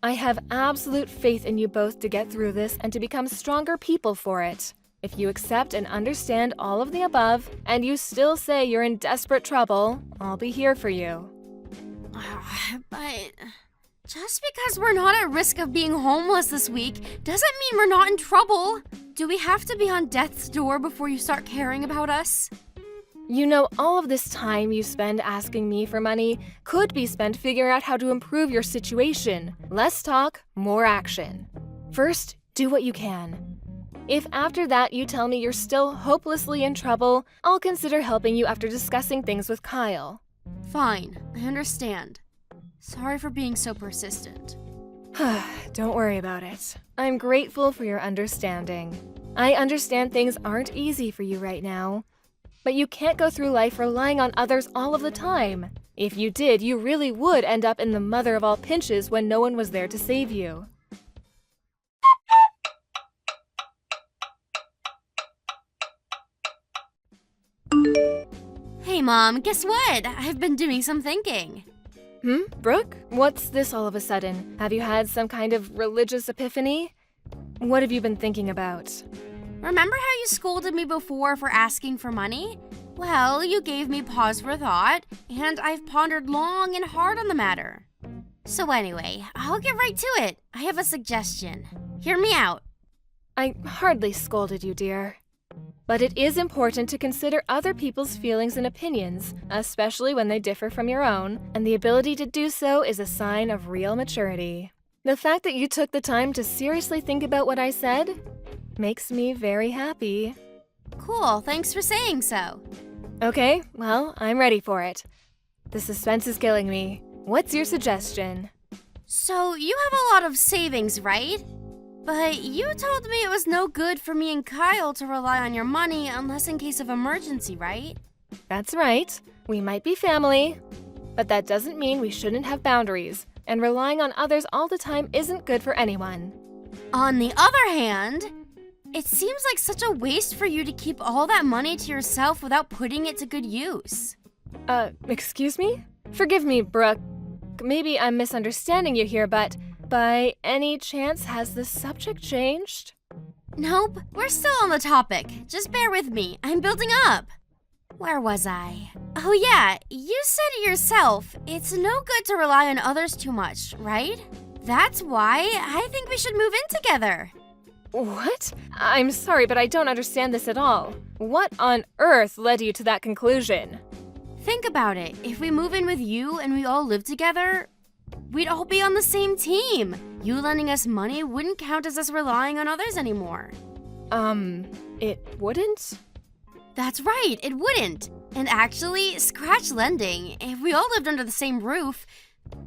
I have absolute faith in you both to get through this and to become stronger people for it. If you accept and understand all of the above, and you still say you're in desperate trouble, I'll be here for you. But just because we're not at risk of being homeless this week doesn't mean we're not in trouble. Do we have to be on death's door before you start caring about us? You know, all of this time you spend asking me for money could be spent figuring out how to improve your situation. Less talk, more action. First, do what you can. If after that you tell me you're still hopelessly in trouble, I'll consider helping you after discussing things with Kyle. Fine, I understand. Sorry for being so persistent. Don't worry about it. I'm grateful for your understanding. I understand things aren't easy for you right now. But you can't go through life relying on others all of the time. If you did, you really would end up in the mother of all pinches when no one was there to save you. Hey Mom, guess what? I've been doing some thinking. Brooke? What's this all of a sudden? Have you had some kind of religious epiphany? What have you been thinking about? Remember how you scolded me before for asking for money? Well, you gave me pause for thought, and I've pondered long and hard on the matter. So anyway, I'll get right to it. I have a suggestion. Hear me out. I hardly scolded you, dear. But it is important to consider other people's feelings and opinions, especially when they differ from your own, and the ability to do so is a sign of real maturity. The fact that you took the time to seriously think about what I said makes me very happy. Cool, thanks for saying so. Okay, well, I'm ready for it. The suspense is killing me. What's your suggestion? So, you have a lot of savings, right? But you told me it was no good for me and Kyle to rely on your money unless in case of emergency, right? That's right. We might be family, but that doesn't mean we shouldn't have boundaries, and relying on others all the time isn't good for anyone. On the other hand, it seems like such a waste for you to keep all that money to yourself without putting it to good use. Excuse me? Forgive me, Brooke. Maybe I'm misunderstanding you here, but by any chance has the subject changed? Nope, we're still on the topic. Just bear with me. I'm building up. Where was I? Oh yeah, you said it yourself. It's no good to rely on others too much, right? That's why I think we should move in together. What? I'm sorry, but I don't understand this at all. What on earth led you to that conclusion? Think about it. If we move in with you and we all live together, we'd all be on the same team. You lending us money wouldn't count as us relying on others anymore. It wouldn't? That's right, it wouldn't. And actually, scratch lending. If we all lived under the same roof,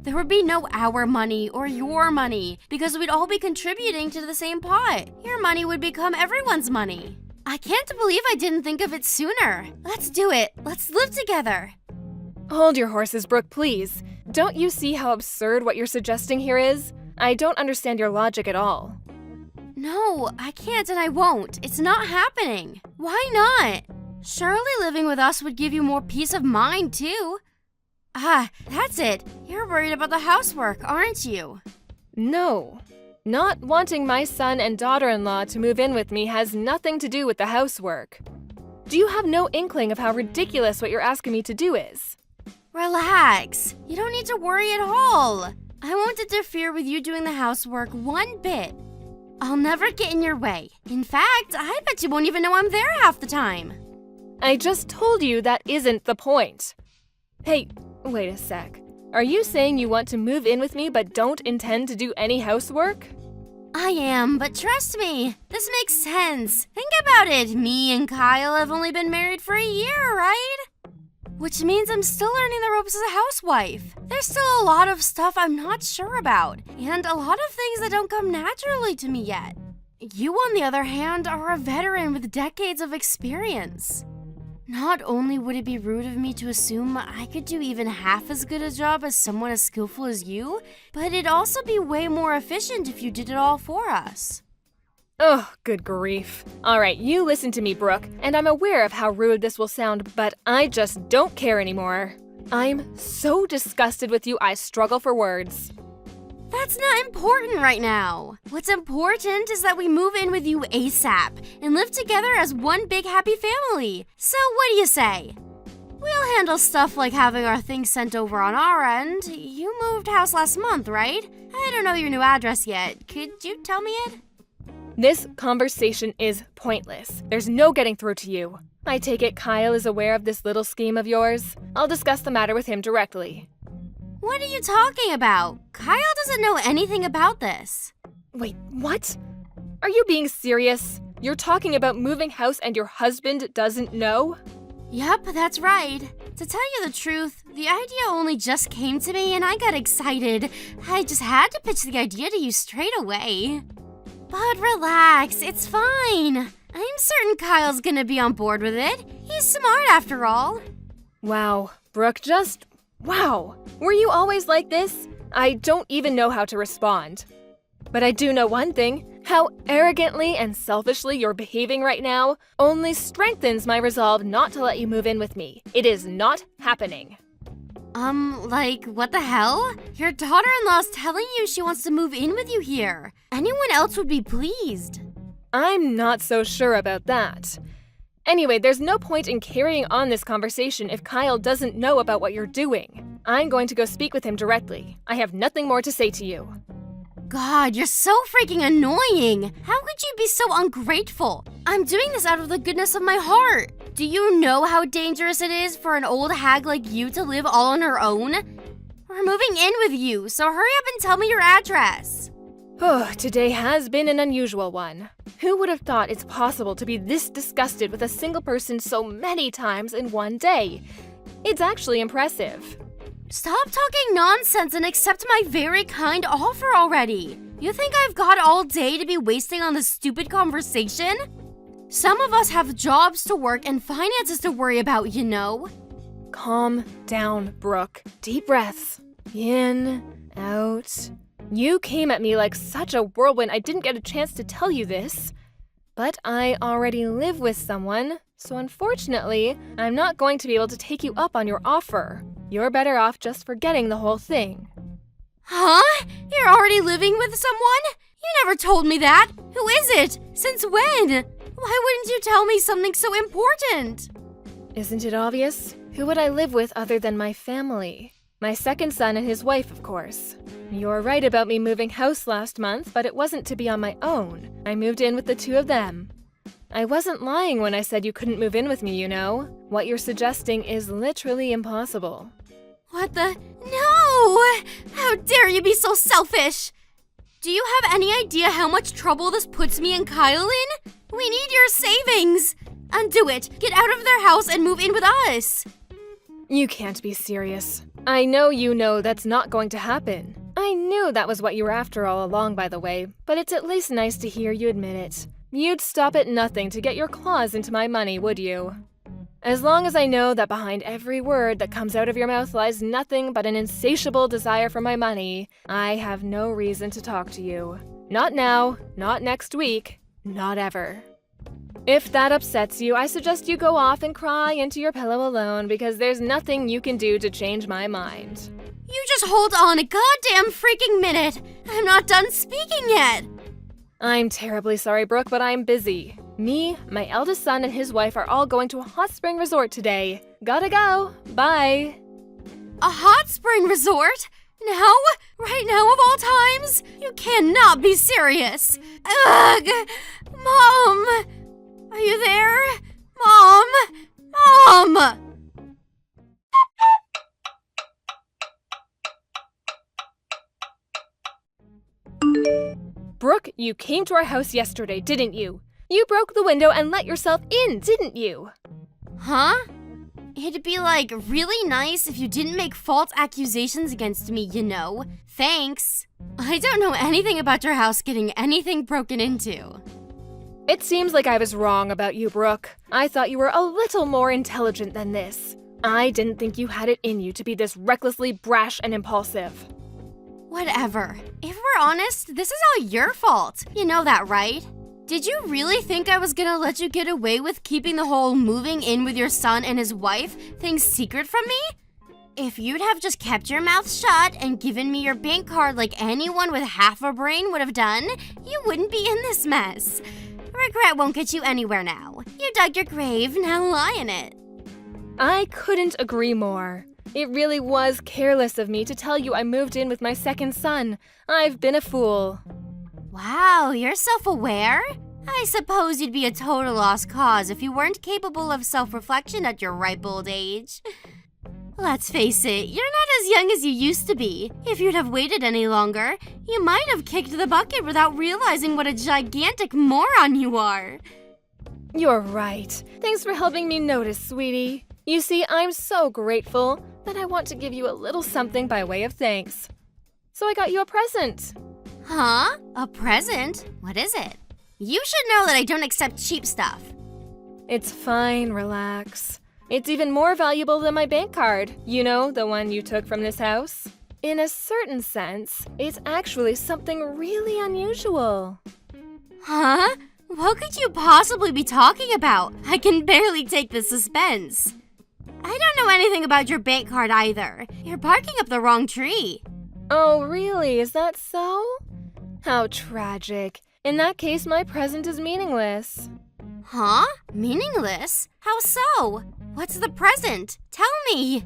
there would be no our money or your money because we'd all be contributing to the same pot. Your money would become everyone's money. I can't believe I didn't think of it sooner. Let's do it. Let's live together. Hold your horses, Brooke, please. Don't you see how absurd what you're suggesting here is? I don't understand your logic at all. No, I can't and I won't. It's not happening. Why not? Surely living with us would give you more peace of mind, too. Ah, that's it. You're worried about the housework, aren't you? No. Not wanting my son and daughter-in-law to move in with me has nothing to do with the housework. Do you have no inkling of how ridiculous what you're asking me to do is? Relax. You don't need to worry at all. I won't interfere with you doing the housework one bit. I'll never get in your way. In fact, I bet you won't even know I'm there half the time. I just told you that isn't the point. Hey, wait a sec. Are you saying you want to move in with me but don't intend to do any housework? I am, but trust me, this makes sense. Think about it. Me and Kyle have only been married for a year, right? Which means I'm still learning the ropes as a housewife. There's still a lot of stuff I'm not sure about, and a lot of things that don't come naturally to me yet. You, on the other hand, are a veteran with decades of experience. Not only would it be rude of me to assume I could do even half as good a job as someone as skillful as you, but it'd also be way more efficient if you did it all for us. Oh, good grief. Alright, you listen to me, Brooke, and I'm aware of how rude this will sound, but I just don't care anymore. I'm so disgusted with you, I struggle for words. That's not important right now. What's important is that we move in with you ASAP and live together as one big happy family. So what do you say? We'll handle stuff like having our things sent over on our end. You moved house last month, right? I don't know your new address yet. Could you tell me it? This conversation is pointless. There's no getting through to you. I take it Kyle is aware of this little scheme of yours. I'll discuss the matter with him directly. What are you talking about? Kyle doesn't know anything about this. Wait, what? Are you being serious? You're talking about moving house and your husband doesn't know? Yep, that's right. To tell you the truth, the idea only just came to me and I got excited. I just had to pitch the idea to you straight away. But relax, it's fine. I'm certain Kyle's gonna be on board with it. He's smart after all. Wow, Brooke, just wow. Were you always like this? I don't even know how to respond. But I do know one thing. How arrogantly and selfishly you're behaving right now only strengthens my resolve not to let you move in with me. It is not happening. Like, what the hell? Your daughter-in-law's telling you she wants to move in with you here. Anyone else would be pleased. I'm not so sure about that. Anyway, there's no point in carrying on this conversation if Kyle doesn't know about what you're doing. I'm going to go speak with him directly. I have nothing more to say to you. God, you're so freaking annoying. How could you be so ungrateful? I'm doing this out of the goodness of my heart. Do you know how dangerous it is for an old hag like you to live all on her own? We're moving in with you, so hurry up and tell me your address. Oh, today has been an unusual one. Who would have thought it's possible to be this disgusted with a single person so many times in one day? It's actually impressive. Stop talking nonsense and accept my very kind offer already. You think I've got all day to be wasting on this stupid conversation? Some of us have jobs to work and finances to worry about, you know. Calm down, Brooke. Deep breaths. In, out. You came at me like such a whirlwind I didn't get a chance to tell you this. But I already live with someone, so unfortunately, I'm not going to be able to take you up on your offer. You're better off just forgetting the whole thing. Huh? You're already living with someone? You never told me that. Who is it? Since when? Why wouldn't you tell me something so important? Isn't it obvious? Who would I live with other than my family? My second son and his wife, of course. You're right about me moving house last month, but it wasn't to be on my own. I moved in with the two of them. I wasn't lying when I said you couldn't move in with me, you know. What you're suggesting is literally impossible. What the? No! How dare you be so selfish! Do you have any idea how much trouble this puts me and Kyle in? We need your savings! Undo it! Get out of their house and move in with us! You can't be serious. I know you know that's not going to happen. I knew that was what you were after all along, by the way, but it's at least nice to hear you admit it. You'd stop at nothing to get your claws into my money, would you? As long as I know that behind every word that comes out of your mouth lies nothing but an insatiable desire for my money, I have no reason to talk to you. Not now, not next week, not ever. If that upsets you, I suggest you go off and cry into your pillow alone because there's nothing you can do to change my mind. You just hold on a goddamn freaking minute! I'm not done speaking yet! I'm terribly sorry, Brooke, but I'm busy. Me, my eldest son, and his wife are all going to a hot spring resort today. Gotta go. Bye. A hot spring resort? Now? Right now of all times? You cannot be serious. Ugh! Mom! Are you there? Mom! Mom! Brooke, you came to our house yesterday, didn't you? You broke the window and let yourself in, didn't you? Huh? It'd be, like, really nice if you didn't make false accusations against me, you know. Thanks. I don't know anything about your house getting anything broken into. It seems like I was wrong about you, Brooke. I thought you were a little more intelligent than this. I didn't think you had it in you to be this recklessly brash and impulsive. Whatever. If we're honest, this is all your fault. You know that, right? Did you really think I was gonna let you get away with keeping the whole moving in with your son and his wife thing secret from me? If you'd have just kept your mouth shut and given me your bank card like anyone with half a brain would have done, you wouldn't be in this mess. Regret won't get you anywhere now. You dug your grave, now lie in it. I couldn't agree more. It really was careless of me to tell you I moved in with my second son. I've been a fool. Wow, you're self-aware? I suppose you'd be a total lost cause if you weren't capable of self-reflection at your ripe old age. Let's face it, you're not as young as you used to be. If you'd have waited any longer, you might have kicked the bucket without realizing what a gigantic moron you are. You're right. Thanks for helping me notice, sweetie. You see, I'm so grateful that I want to give you a little something by way of thanks. So I got you a present. Huh? A present? What is it? You should know that I don't accept cheap stuff. It's fine, relax. It's even more valuable than my bank card. You know, the one you took from this house? In a certain sense, it's actually something really unusual. Huh? What could you possibly be talking about? I can barely take the suspense. I don't know anything about your bank card either. You're barking up the wrong tree. Oh, really? Is that so? How tragic. In that case, my present is meaningless. Huh? Meaningless? How so? What's the present? Tell me.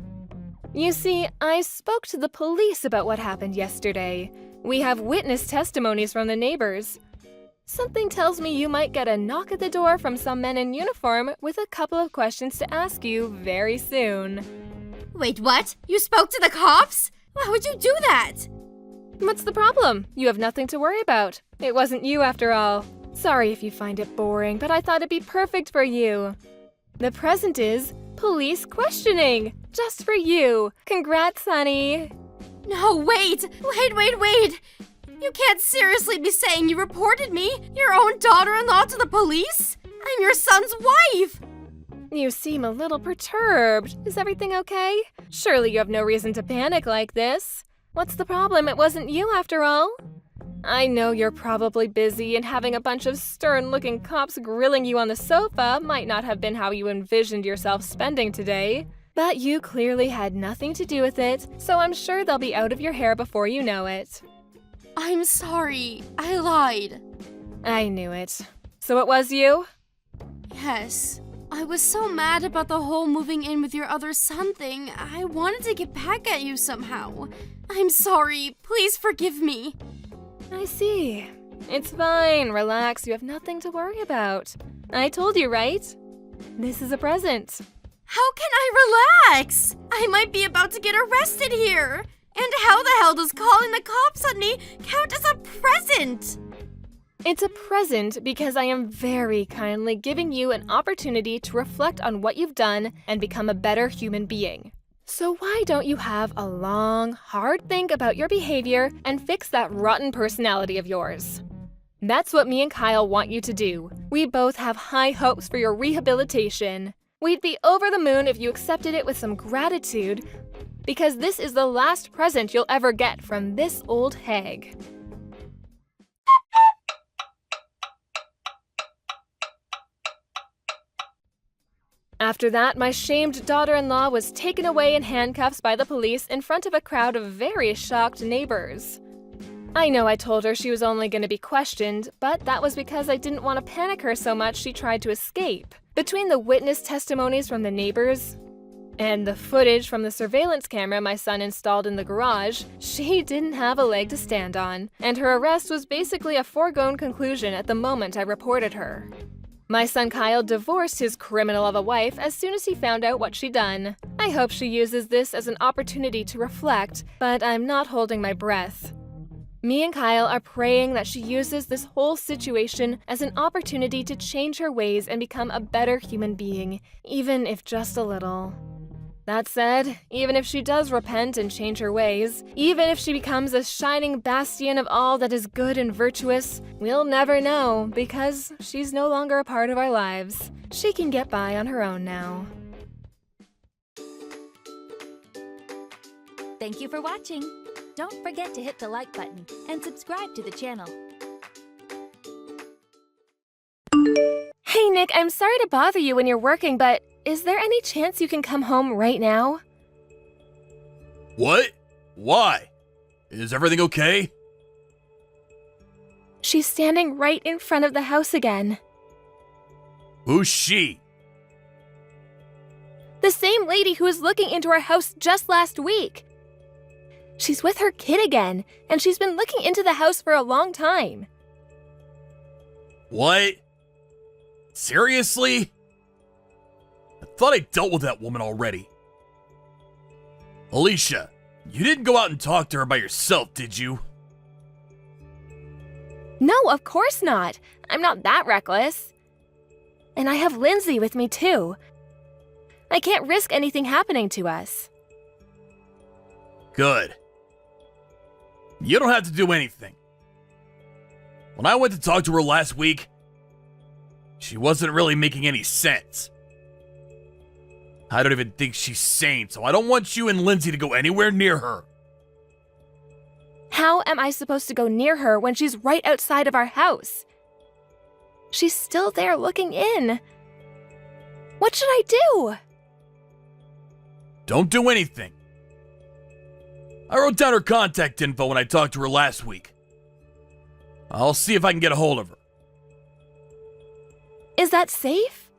You see, I spoke to the police about what happened yesterday. We have witness testimonies from the neighbors. Something tells me you might get a knock at the door from some men in uniform with a couple of questions to ask you very soon. Wait, what? You spoke to the cops? Why would you do that? What's the problem? You have nothing to worry about. It wasn't you after all. Sorry if you find it boring, but I thought it'd be perfect for you. The present is police questioning, just for you. Congrats, honey. No, wait! You can't seriously be saying you reported me, your own daughter-in-law, to the police? I'm your son's wife! You seem a little perturbed. Is everything okay? Surely you have no reason to panic like this. What's the problem? It wasn't you after all. I know you're probably busy, and having a bunch of stern-looking cops grilling you on the sofa might not have been how you envisioned yourself spending today. But you clearly had nothing to do with it, so I'm sure they'll be out of your hair before you know it. I'm sorry. I lied. I knew it. So it was you? Yes. I was so mad about the whole moving in with your other son thing. I wanted to get back at you somehow. I'm sorry. Please forgive me. I see. It's fine. Relax. You have nothing to worry about. I told you, right? This is a present. How can I relax? I might be about to get arrested here. And how the hell does calling the cops on me count as a present? It's a present because I am very kindly giving you an opportunity to reflect on what you've done and become a better human being. So why don't you have a long, hard think about your behavior and fix that rotten personality of yours? That's what me and Kyle want you to do. We both have high hopes for your rehabilitation. We'd be over the moon if you accepted it with some gratitude, because this is the last present you'll ever get from this old hag. After that, my shamed daughter-in-law was taken away in handcuffs by the police in front of a crowd of very shocked neighbors. I know I told her she was only going to be questioned, but that was because I didn't want to panic her so much she tried to escape. Between the witness testimonies from the neighbors and the footage from the surveillance camera my son installed in the garage, she didn't have a leg to stand on, and her arrest was basically a foregone conclusion at the moment I reported her. My son Kyle divorced his criminal of a wife as soon as he found out what she'd done. I hope she uses this as an opportunity to reflect, but I'm not holding my breath. Me and Kyle are praying that she uses this whole situation as an opportunity to change her ways and become a better human being, even if just a little. That said, even if she does repent and change her ways, even if she becomes a shining bastion of all that is good and virtuous, we'll never know because she's no longer a part of our lives. She can get by on her own now. Thank you for watching. Don't forget to hit the like button and subscribe to the channel. Hey Nick, I'm sorry to bother you when you're working, but is there any chance you can come home right now? What? Why? Is everything okay? She's standing right in front of the house again. Who's she? The same lady who was looking into our house just last week. She's with her kid again, and she's been looking into the house for a long time. What? Seriously? I thought I dealt with that woman already. Alicia, you didn't go out and talk to her by yourself, did you? No, of course not. I'm not that reckless. And I have Lindsay with me too. I can't risk anything happening to us. Good. You don't have to do anything. When I went to talk to her last week, she wasn't really making any sense. I don't even think she's sane, so I don't want you and Lindsay to go anywhere near her. How am I supposed to go near her when she's right outside of our house? She's still there looking in. What should I do? Don't do anything. I wrote down her contact info when I talked to her last week. I'll see if I can get a hold of her. Is that safe?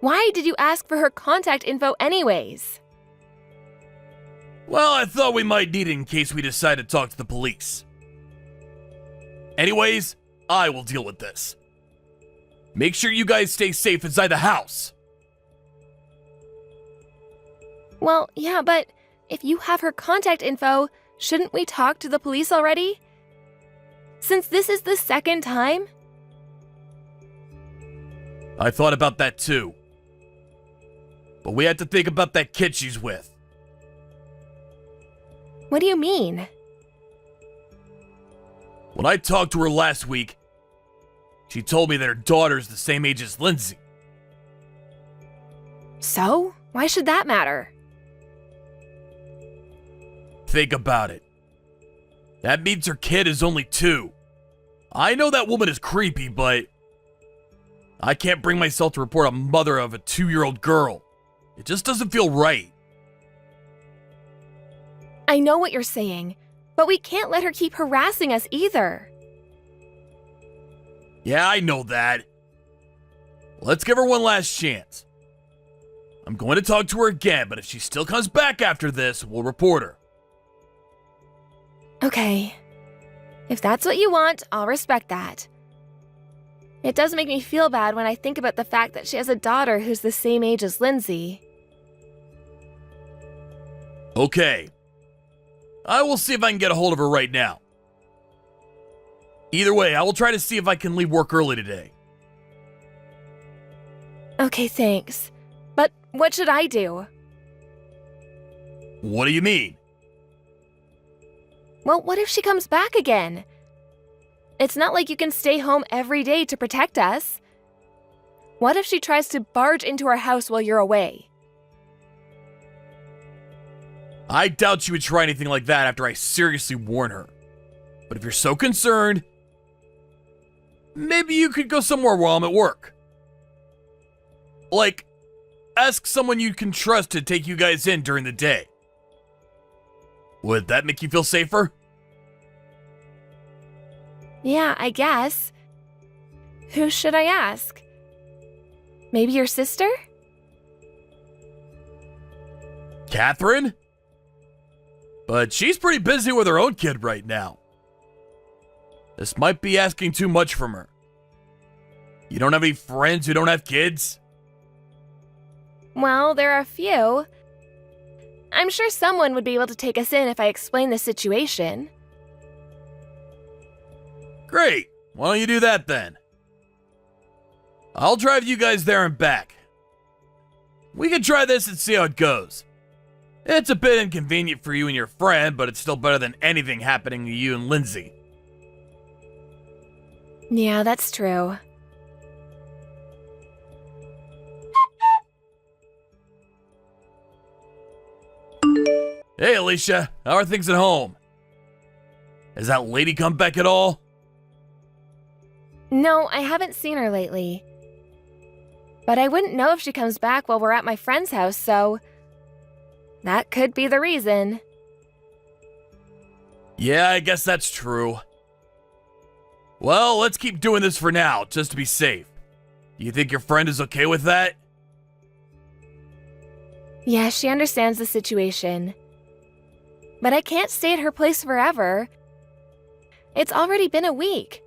Why did you ask for her contact info anyways? Well, I thought we might need it in case we decide to talk to the police. Anyways, I will deal with this. Make sure you guys stay safe inside the house. Well, yeah, but if you have her contact info, shouldn't we talk to the police already? Since this is the second time? I thought about that too. But we had to think about that kid she's with. What do you mean? When I talked to her last week, she told me that her daughter's the same age as Lindsay. So? Why should that matter? Think about it. That means her kid is only 2. I know that woman is creepy, but I can't bring myself to report a mother of a 2-year-old girl. It just doesn't feel right. I know what you're saying, but we can't let her keep harassing us either. Yeah, I know that. Let's give her one last chance. I'm going to talk to her again, but if she still comes back after this, we'll report her. Okay. If that's what you want, I'll respect that. It does make me feel bad when I think about the fact that she has a daughter who's the same age as Lindsay. Okay. I will see if I can get a hold of her right now. Either way, I will try to see if I can leave work early today. Okay, thanks. But what should I do? What do you mean? Well, what if she comes back again? It's not like you can stay home every day to protect us. What if she tries to barge into our house while you're away? I doubt she would try anything like that after I seriously warn her. But if you're so concerned, maybe you could go somewhere while I'm at work. Like, ask someone you can trust to take you guys in during the day. Would that make you feel safer? Yeah, I guess. Who should I ask? Maybe your sister? Catherine? But she's pretty busy with her own kid right now. This might be asking too much from her. You don't have any friends who don't have kids? Well, there are a few. I'm sure someone would be able to take us in if I explain the situation. Great. Why don't you do that then? I'll drive you guys there and back. We can try this and see how it goes. It's a bit inconvenient for you and your friend, but it's still better than anything happening to you and Lindsay. Yeah, that's true. Hey, Alicia. How are things at home? Has that lady come back at all? No, I haven't seen her lately. But I wouldn't know if she comes back while we're at my friend's house, so that could be the reason. Yeah, I guess that's true. Well, let's keep doing this for now, just to be safe. You think your friend is okay with that? Yeah, she understands the situation. But I can't stay at her place forever. It's already been a week.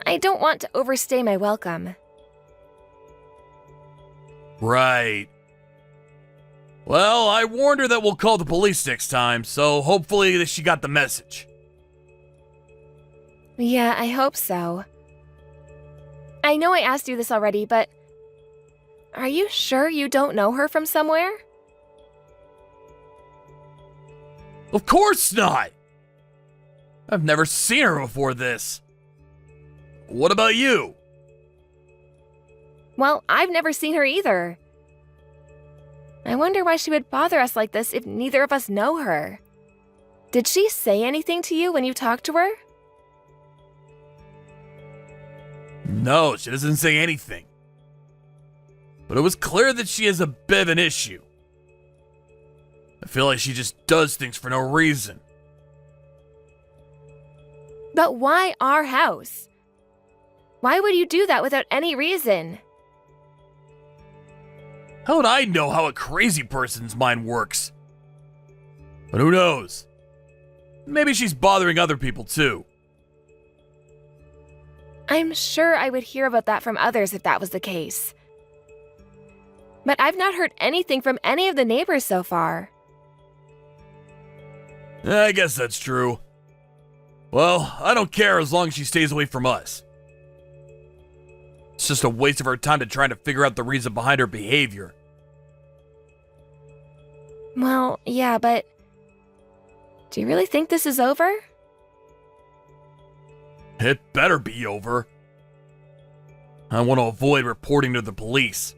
I don't want to overstay my welcome. Right. Well, I warned her that we'll call the police next time, so hopefully she got the message. Yeah, I hope so. I know I asked you this already, but are you sure you don't know her from somewhere? Of course not! I've never seen her before this. What about you? Well, I've never seen her either. I wonder why she would bother us like this if neither of us know her. Did she say anything to you when you talked to her? No, she doesn't say anything. But it was clear that she has a bit of an issue. I feel like she just does things for no reason. But why our house? Why would you do that without any reason? How would I know how a crazy person's mind works? But who knows? Maybe she's bothering other people too. I'm sure I would hear about that from others if that was the case. But I've not heard anything from any of the neighbors so far. I guess that's true. Well, I don't care as long as she stays away from us. It's just a waste of our time to try to figure out the reason behind her behavior. Well, yeah, but do you really think this is over? It better be over. I want to avoid reporting to the police.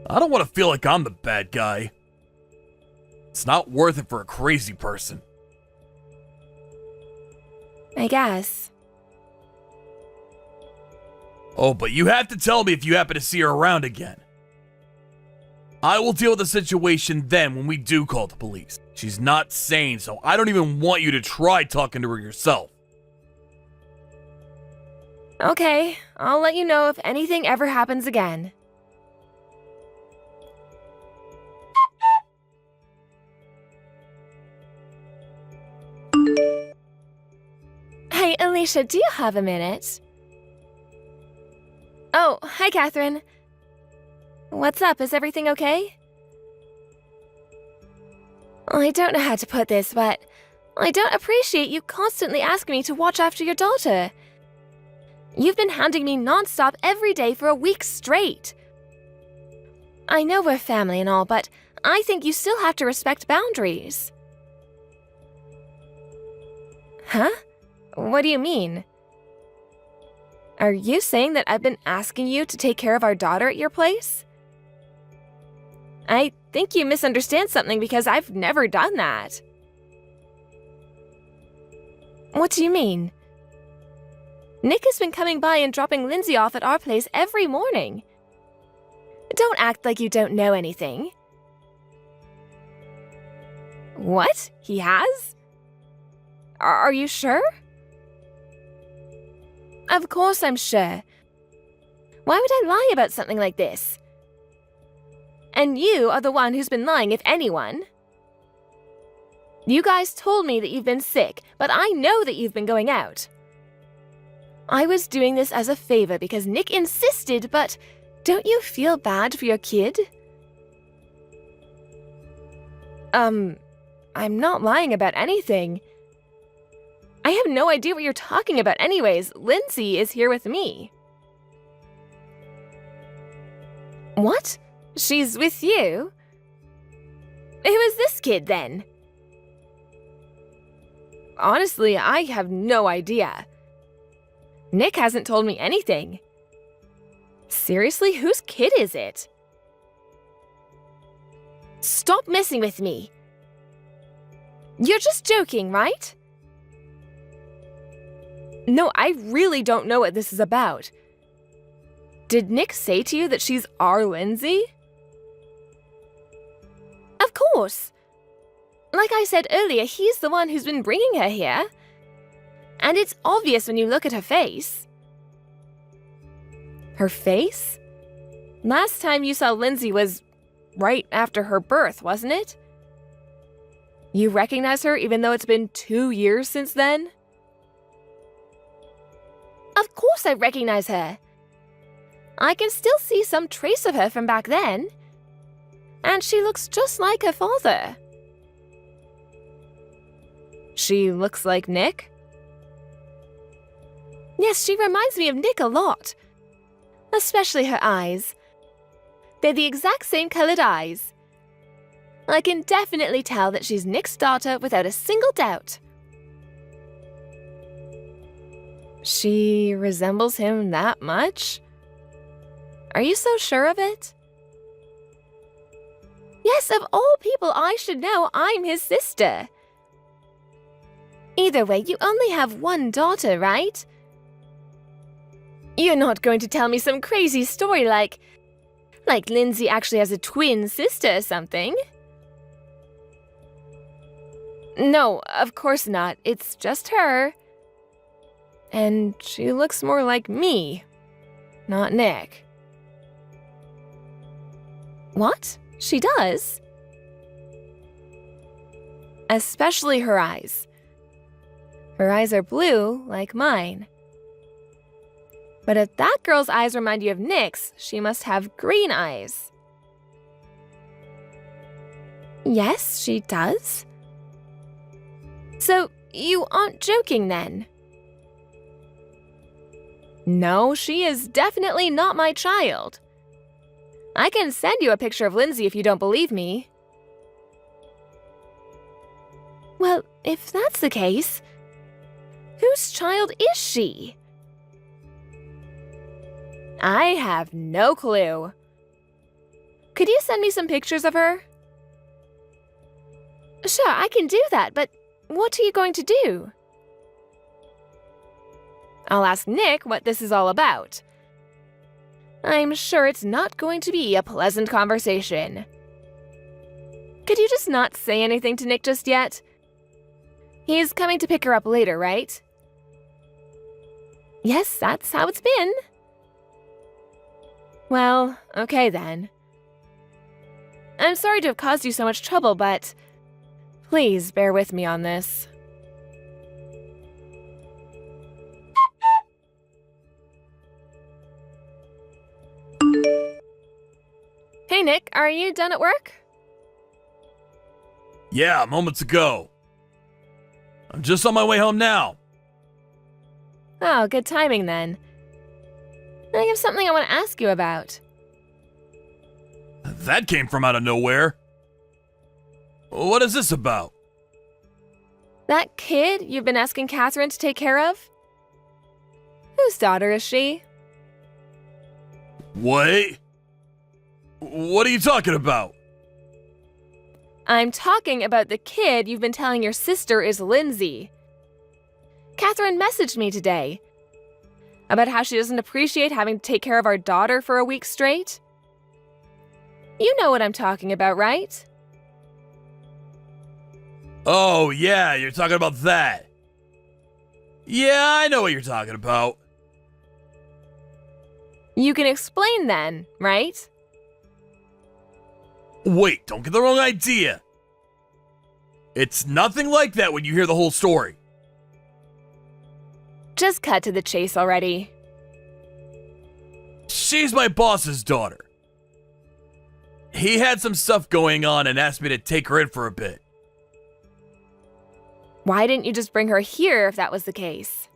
I don't want to feel like I'm the bad guy. It's not worth it for a crazy person. I guess. Oh, but you have to tell me if you happen to see her around again. I will deal with the situation then when we do call the police. She's not sane, so I don't even want you to try talking to her yourself. Okay, I'll let you know if anything ever happens again. Hey, Alicia, do you have a minute? Oh, hi, Catherine. What's up? Is everything okay? I don't know how to put this, but I don't appreciate you constantly asking me to watch after your daughter. You've been hounding me nonstop every day for a week straight. I know we're family and all, but I think you still have to respect boundaries. Huh? What do you mean? Are you saying that I've been asking you to take care of our daughter at your place? I think you misunderstand something because I've never done that. What do you mean? Nick has been coming by and dropping Lindsay off at our place every morning. Don't act like you don't know anything. What? He has? Are you sure? Of course I'm sure. Why would I lie about something like this? And you are the one who's been lying, if anyone. You guys told me that you've been sick, but I know that you've been going out. I was doing this as a favor because Nick insisted, but don't you feel bad for your kid? I'm not lying about anything. I have no idea what you're talking about anyways. Lindsay is here with me. What? She's with you? Who is this kid then? Honestly, I have no idea. Nick hasn't told me anything. Seriously, whose kid is it? Stop messing with me. You're just joking, right? No, I really don't know what this is about. Did Nick say to you that she's our Lindsay? Of course. Like I said earlier, he's the one who's been bringing her here. And it's obvious when you look at her face. Her face? Last time you saw Lindsay was right after her birth, wasn't it? You recognize her even though it's been 2 years since then? Of course I recognize her. I can still see some trace of her from back then. And she looks just like her father. She looks like Nick? Yes, she reminds me of Nick a lot. Especially her eyes. They're the exact same colored eyes. I can definitely tell that she's Nick's daughter without a single doubt. She resembles him that much? Are you so sure of it? Yes, of all people I should know, I'm his sister. Either way, you only have one daughter, right? You're not going to tell me some crazy story like Lindsay actually has a twin sister or something? No, of course not. It's just her. And she looks more like me, not Nick. What? She does? Especially her eyes. Her eyes are blue, like mine. But if that girl's eyes remind you of Nick's, she must have green eyes. Yes, she does. So, you aren't joking then? No, she is definitely not my child. I can send you a picture of Lindsay if you don't believe me. Well, if that's the case, whose child is she? I have no clue. Could you send me some pictures of her? Sure, I can do that, but what are you going to do? I'll ask Nick what this is all about. I'm sure it's not going to be a pleasant conversation. Could you just not say anything to Nick just yet? He's coming to pick her up later, right? Yes, that's how it's been. Well, okay then. I'm sorry to have caused you so much trouble, but please bear with me on this. Hey Nick, are you done at work? Yeah, moments ago. I'm just on my way home now. Oh, good timing then. I have something I want to ask you about. That came from out of nowhere. What is this about? That kid you've been asking Catherine to take care of? Whose daughter is she? Wait. What are you talking about? I'm talking about the kid you've been telling your sister is Lindsay. Catherine messaged me today about how she doesn't appreciate having to take care of our daughter for a week straight. You know what I'm talking about, right? Oh, yeah, you're talking about that. Yeah, I know what you're talking about. You can explain then, right? Wait, don't get the wrong idea. It's nothing like that when you hear the whole story. Just cut to the chase already. She's my boss's daughter. He had some stuff going on and asked me to take her in for a bit. Why didn't you just bring her here if that was the case?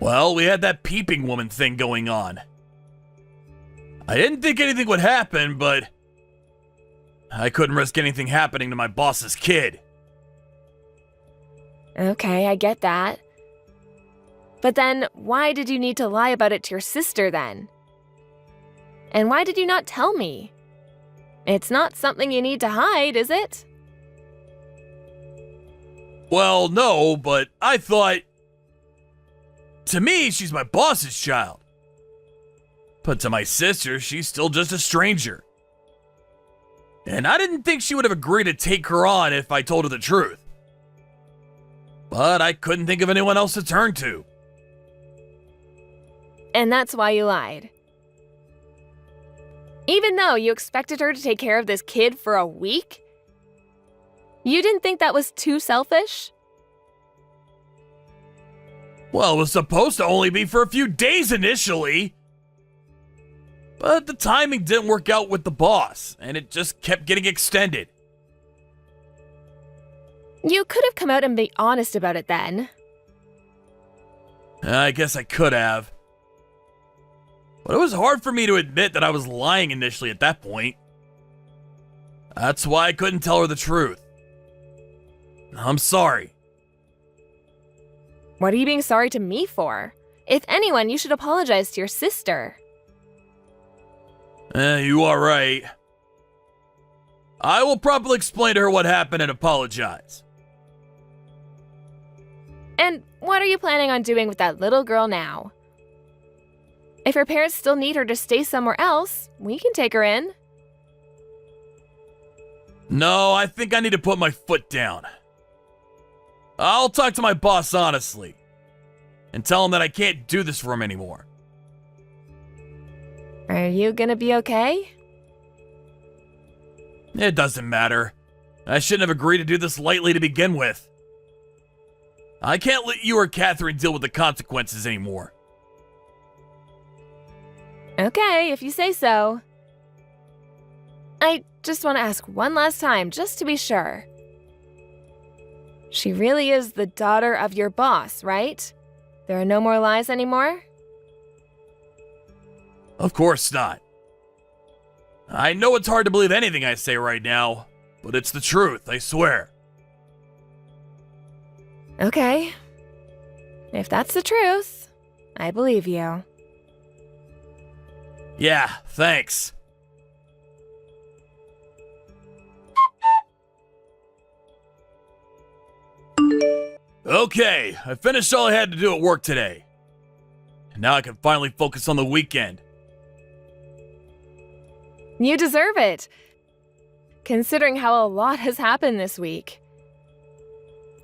Well, we had that peeping woman thing going on. I didn't think anything would happen, but I couldn't risk anything happening to my boss's kid. Okay, I get that. But then, why did you need to lie about it to your sister then? And why did you not tell me? It's not something you need to hide, is it? Well, no, but I thought... To me, she's my boss's child. But to my sister, she's still just a stranger. And I didn't think she would have agreed to take her on if I told her the truth. But I couldn't think of anyone else to turn to. And that's why you lied. Even though you expected her to take care of this kid for a week? You didn't think that was too selfish? Well, it was supposed to only be for a few days initially. But the timing didn't work out with the boss, and it just kept getting extended. You could have come out and be honest about it then. I guess I could have. But it was hard for me to admit that I was lying initially at that point. That's why I couldn't tell her the truth. I'm sorry. What are you being sorry to me for? If anyone, you should apologize to your sister. You are right. I will probably explain to her what happened and apologize. And what are you planning on doing with that little girl now? If her parents still need her to stay somewhere else, we can take her in. No, I think I need to put my foot down. I'll talk to my boss honestly, and tell him that I can't do this for him anymore. Are you gonna be okay? It doesn't matter. I shouldn't have agreed to do this lightly to begin with. I can't let you or Catherine deal with the consequences anymore. Okay, if you say so. I just want to ask one last time, just to be sure. She really is the daughter of your boss, right? There are no more lies anymore? Of course not. I know it's hard to believe anything I say right now, but it's the truth, I swear. Okay. If that's the truth, I believe you. Yeah, thanks. Okay, I finished all I had to do at work today. Now I can finally focus on the weekend. You deserve it, considering how a lot has happened this week.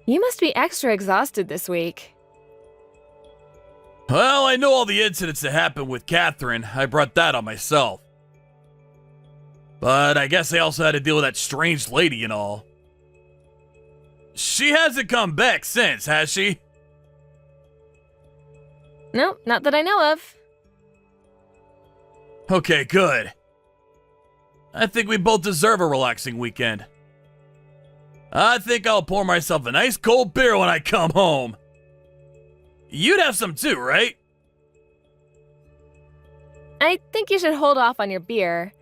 You must be extra exhausted this week. Well, I know all the incidents that happened with Catherine. I brought that on myself. But I guess I also had to deal with that strange lady and all. She hasn't come back since, has she? Nope, not that I know of. Okay, good. I think we both deserve a relaxing weekend. I think I'll pour myself a nice cold beer when I come home. You'd have some too, right? I think you should hold off on your beer.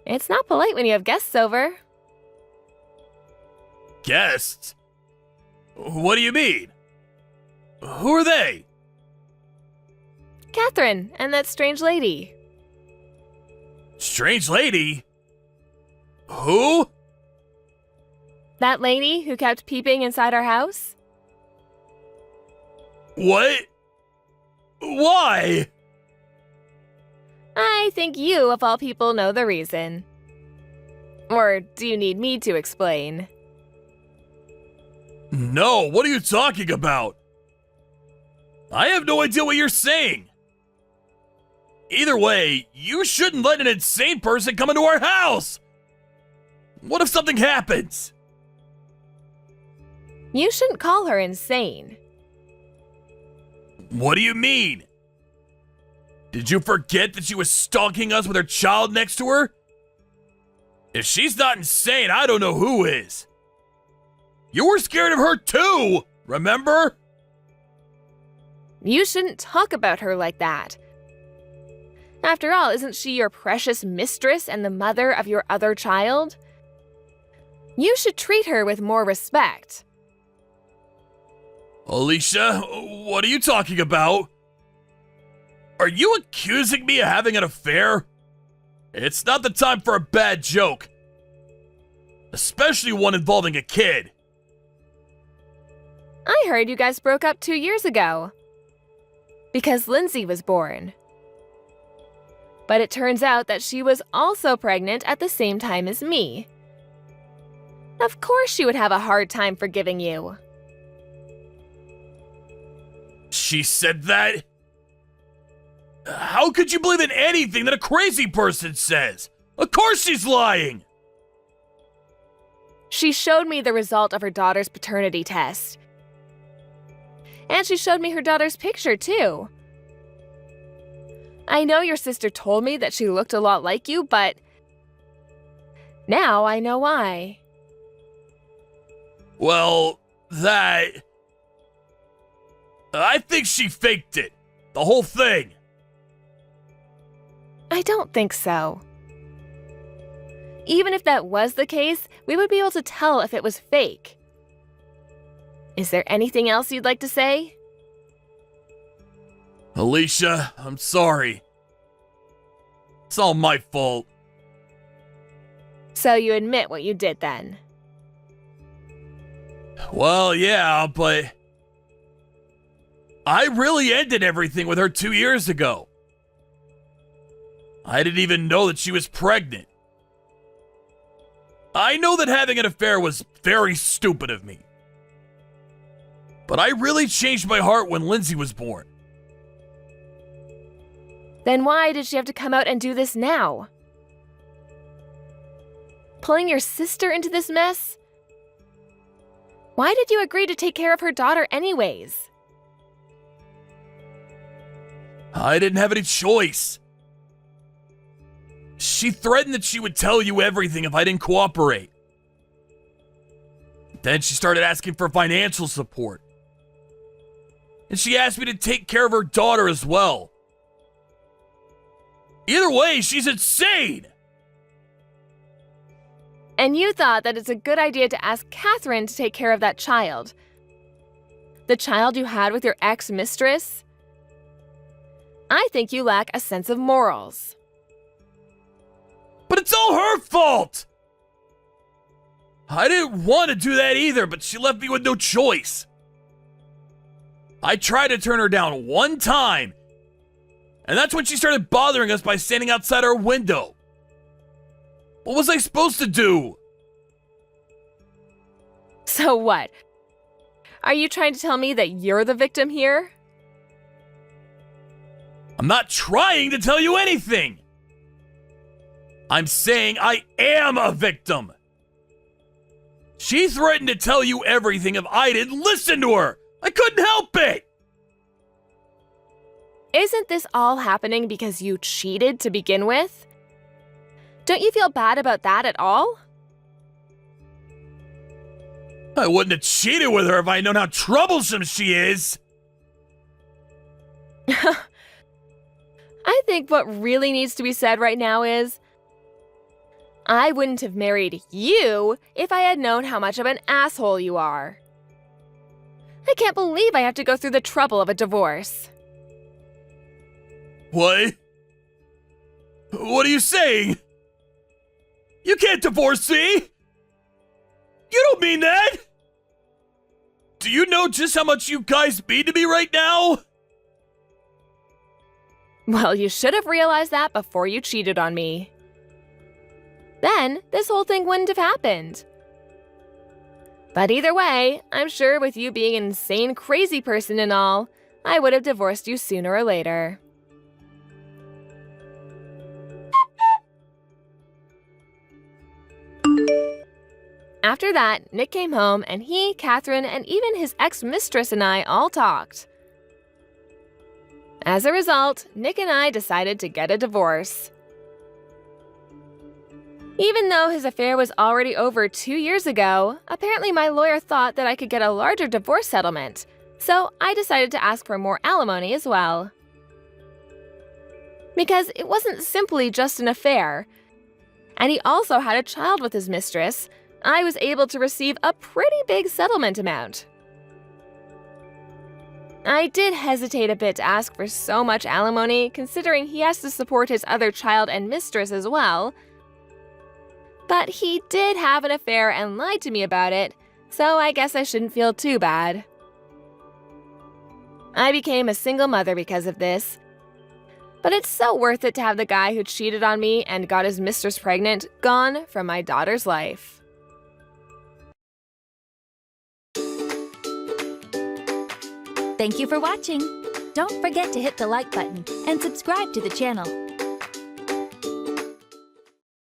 It's not polite when you have guests over. Guests? What do you mean? Who are they? Catherine and that strange lady. Strange lady? Who? That lady who kept peeping inside our house? What? Why? I think you, of all people, know the reason. Or do you need me to explain? No, what are you talking about? I have no idea what you're saying. Either way, you shouldn't let an insane person come into our house. What if something happens? You shouldn't call her insane. What do you mean? Did you forget that she was stalking us with her child next to her? If she's not insane, I don't know who is. You were scared of her too, remember? You shouldn't talk about her like that. After all, isn't she your precious mistress and the mother of your other child? You should treat her with more respect. Alicia, what are you talking about? Are you accusing me of having an affair? It's not the time for a bad joke. Especially one involving a kid. I heard you guys broke up 2 years ago. Because Lindsay was born. But it turns out that she was also pregnant at the same time as me. Of course she would have a hard time forgiving you. She said that? How could you believe in anything that a crazy person says? Of course she's lying! She showed me the result of her daughter's paternity test. And she showed me her daughter's picture, too. I know your sister told me that she looked a lot like you, but now I know why. Well, I think she faked it. The whole thing. I don't think so. Even if that was the case, we would be able to tell if it was fake. Is there anything else you'd like to say? Alicia, I'm sorry. It's all my fault. So you admit what you did then? Well, yeah, but I really ended everything with her 2 years ago. I didn't even know that she was pregnant. I know that having an affair was very stupid of me. But I really changed my heart when Lindsay was born. Then why did she have to come out and do this now? Pulling your sister into this mess? Why did you agree to take care of her daughter anyways? I didn't have any choice. She threatened that she would tell you everything if I didn't cooperate. Then she started asking for financial support. And she asked me to take care of her daughter as well. Either way, she's insane! And you thought that it's a good idea to ask Catherine to take care of that child. The child you had with your ex-mistress? I think you lack a sense of morals. But it's all her fault! I didn't want to do that either, but she left me with no choice. I tried to turn her down one time, and that's when she started bothering us by standing outside our window. What was I supposed to do? So what? Are you trying to tell me that you're the victim here? I'm not trying to tell you anything. I'm saying I am a victim. She threatened to tell you everything if I didn't listen to her. I couldn't help it. Isn't this all happening because you cheated to begin with? Don't you feel bad about that at all? I wouldn't have cheated with her if I'd known how troublesome she is. I think what really needs to be said right now is, I wouldn't have married you if I had known how much of an asshole you are. I can't believe I have to go through the trouble of a divorce. What? What are you saying? You can't divorce me! You don't mean that! Do you know just how much you guys mean to me right now? Well, you should have realized that before you cheated on me. Then, this whole thing wouldn't have happened. But either way, I'm sure with you being an insane, crazy person and all, I would have divorced you sooner or later. After that, Nick came home and he, Catherine, and even his ex-mistress and I all talked. As a result, Nick and I decided to get a divorce. Even though his affair was already over 2 years ago, apparently my lawyer thought that I could get a larger divorce settlement, so I decided to ask for more alimony as well. Because it wasn't simply just an affair, and he also had a child with his mistress, I was able to receive a pretty big settlement amount. I did hesitate a bit to ask for so much alimony, considering he has to support his other child and mistress as well. But he did have an affair and lied to me about it, so I guess I shouldn't feel too bad. I became a single mother because of this. But it's so worth it to have the guy who cheated on me and got his mistress pregnant gone from my daughter's life. Thank you for watching. Don't forget to hit the like button and subscribe to the channel.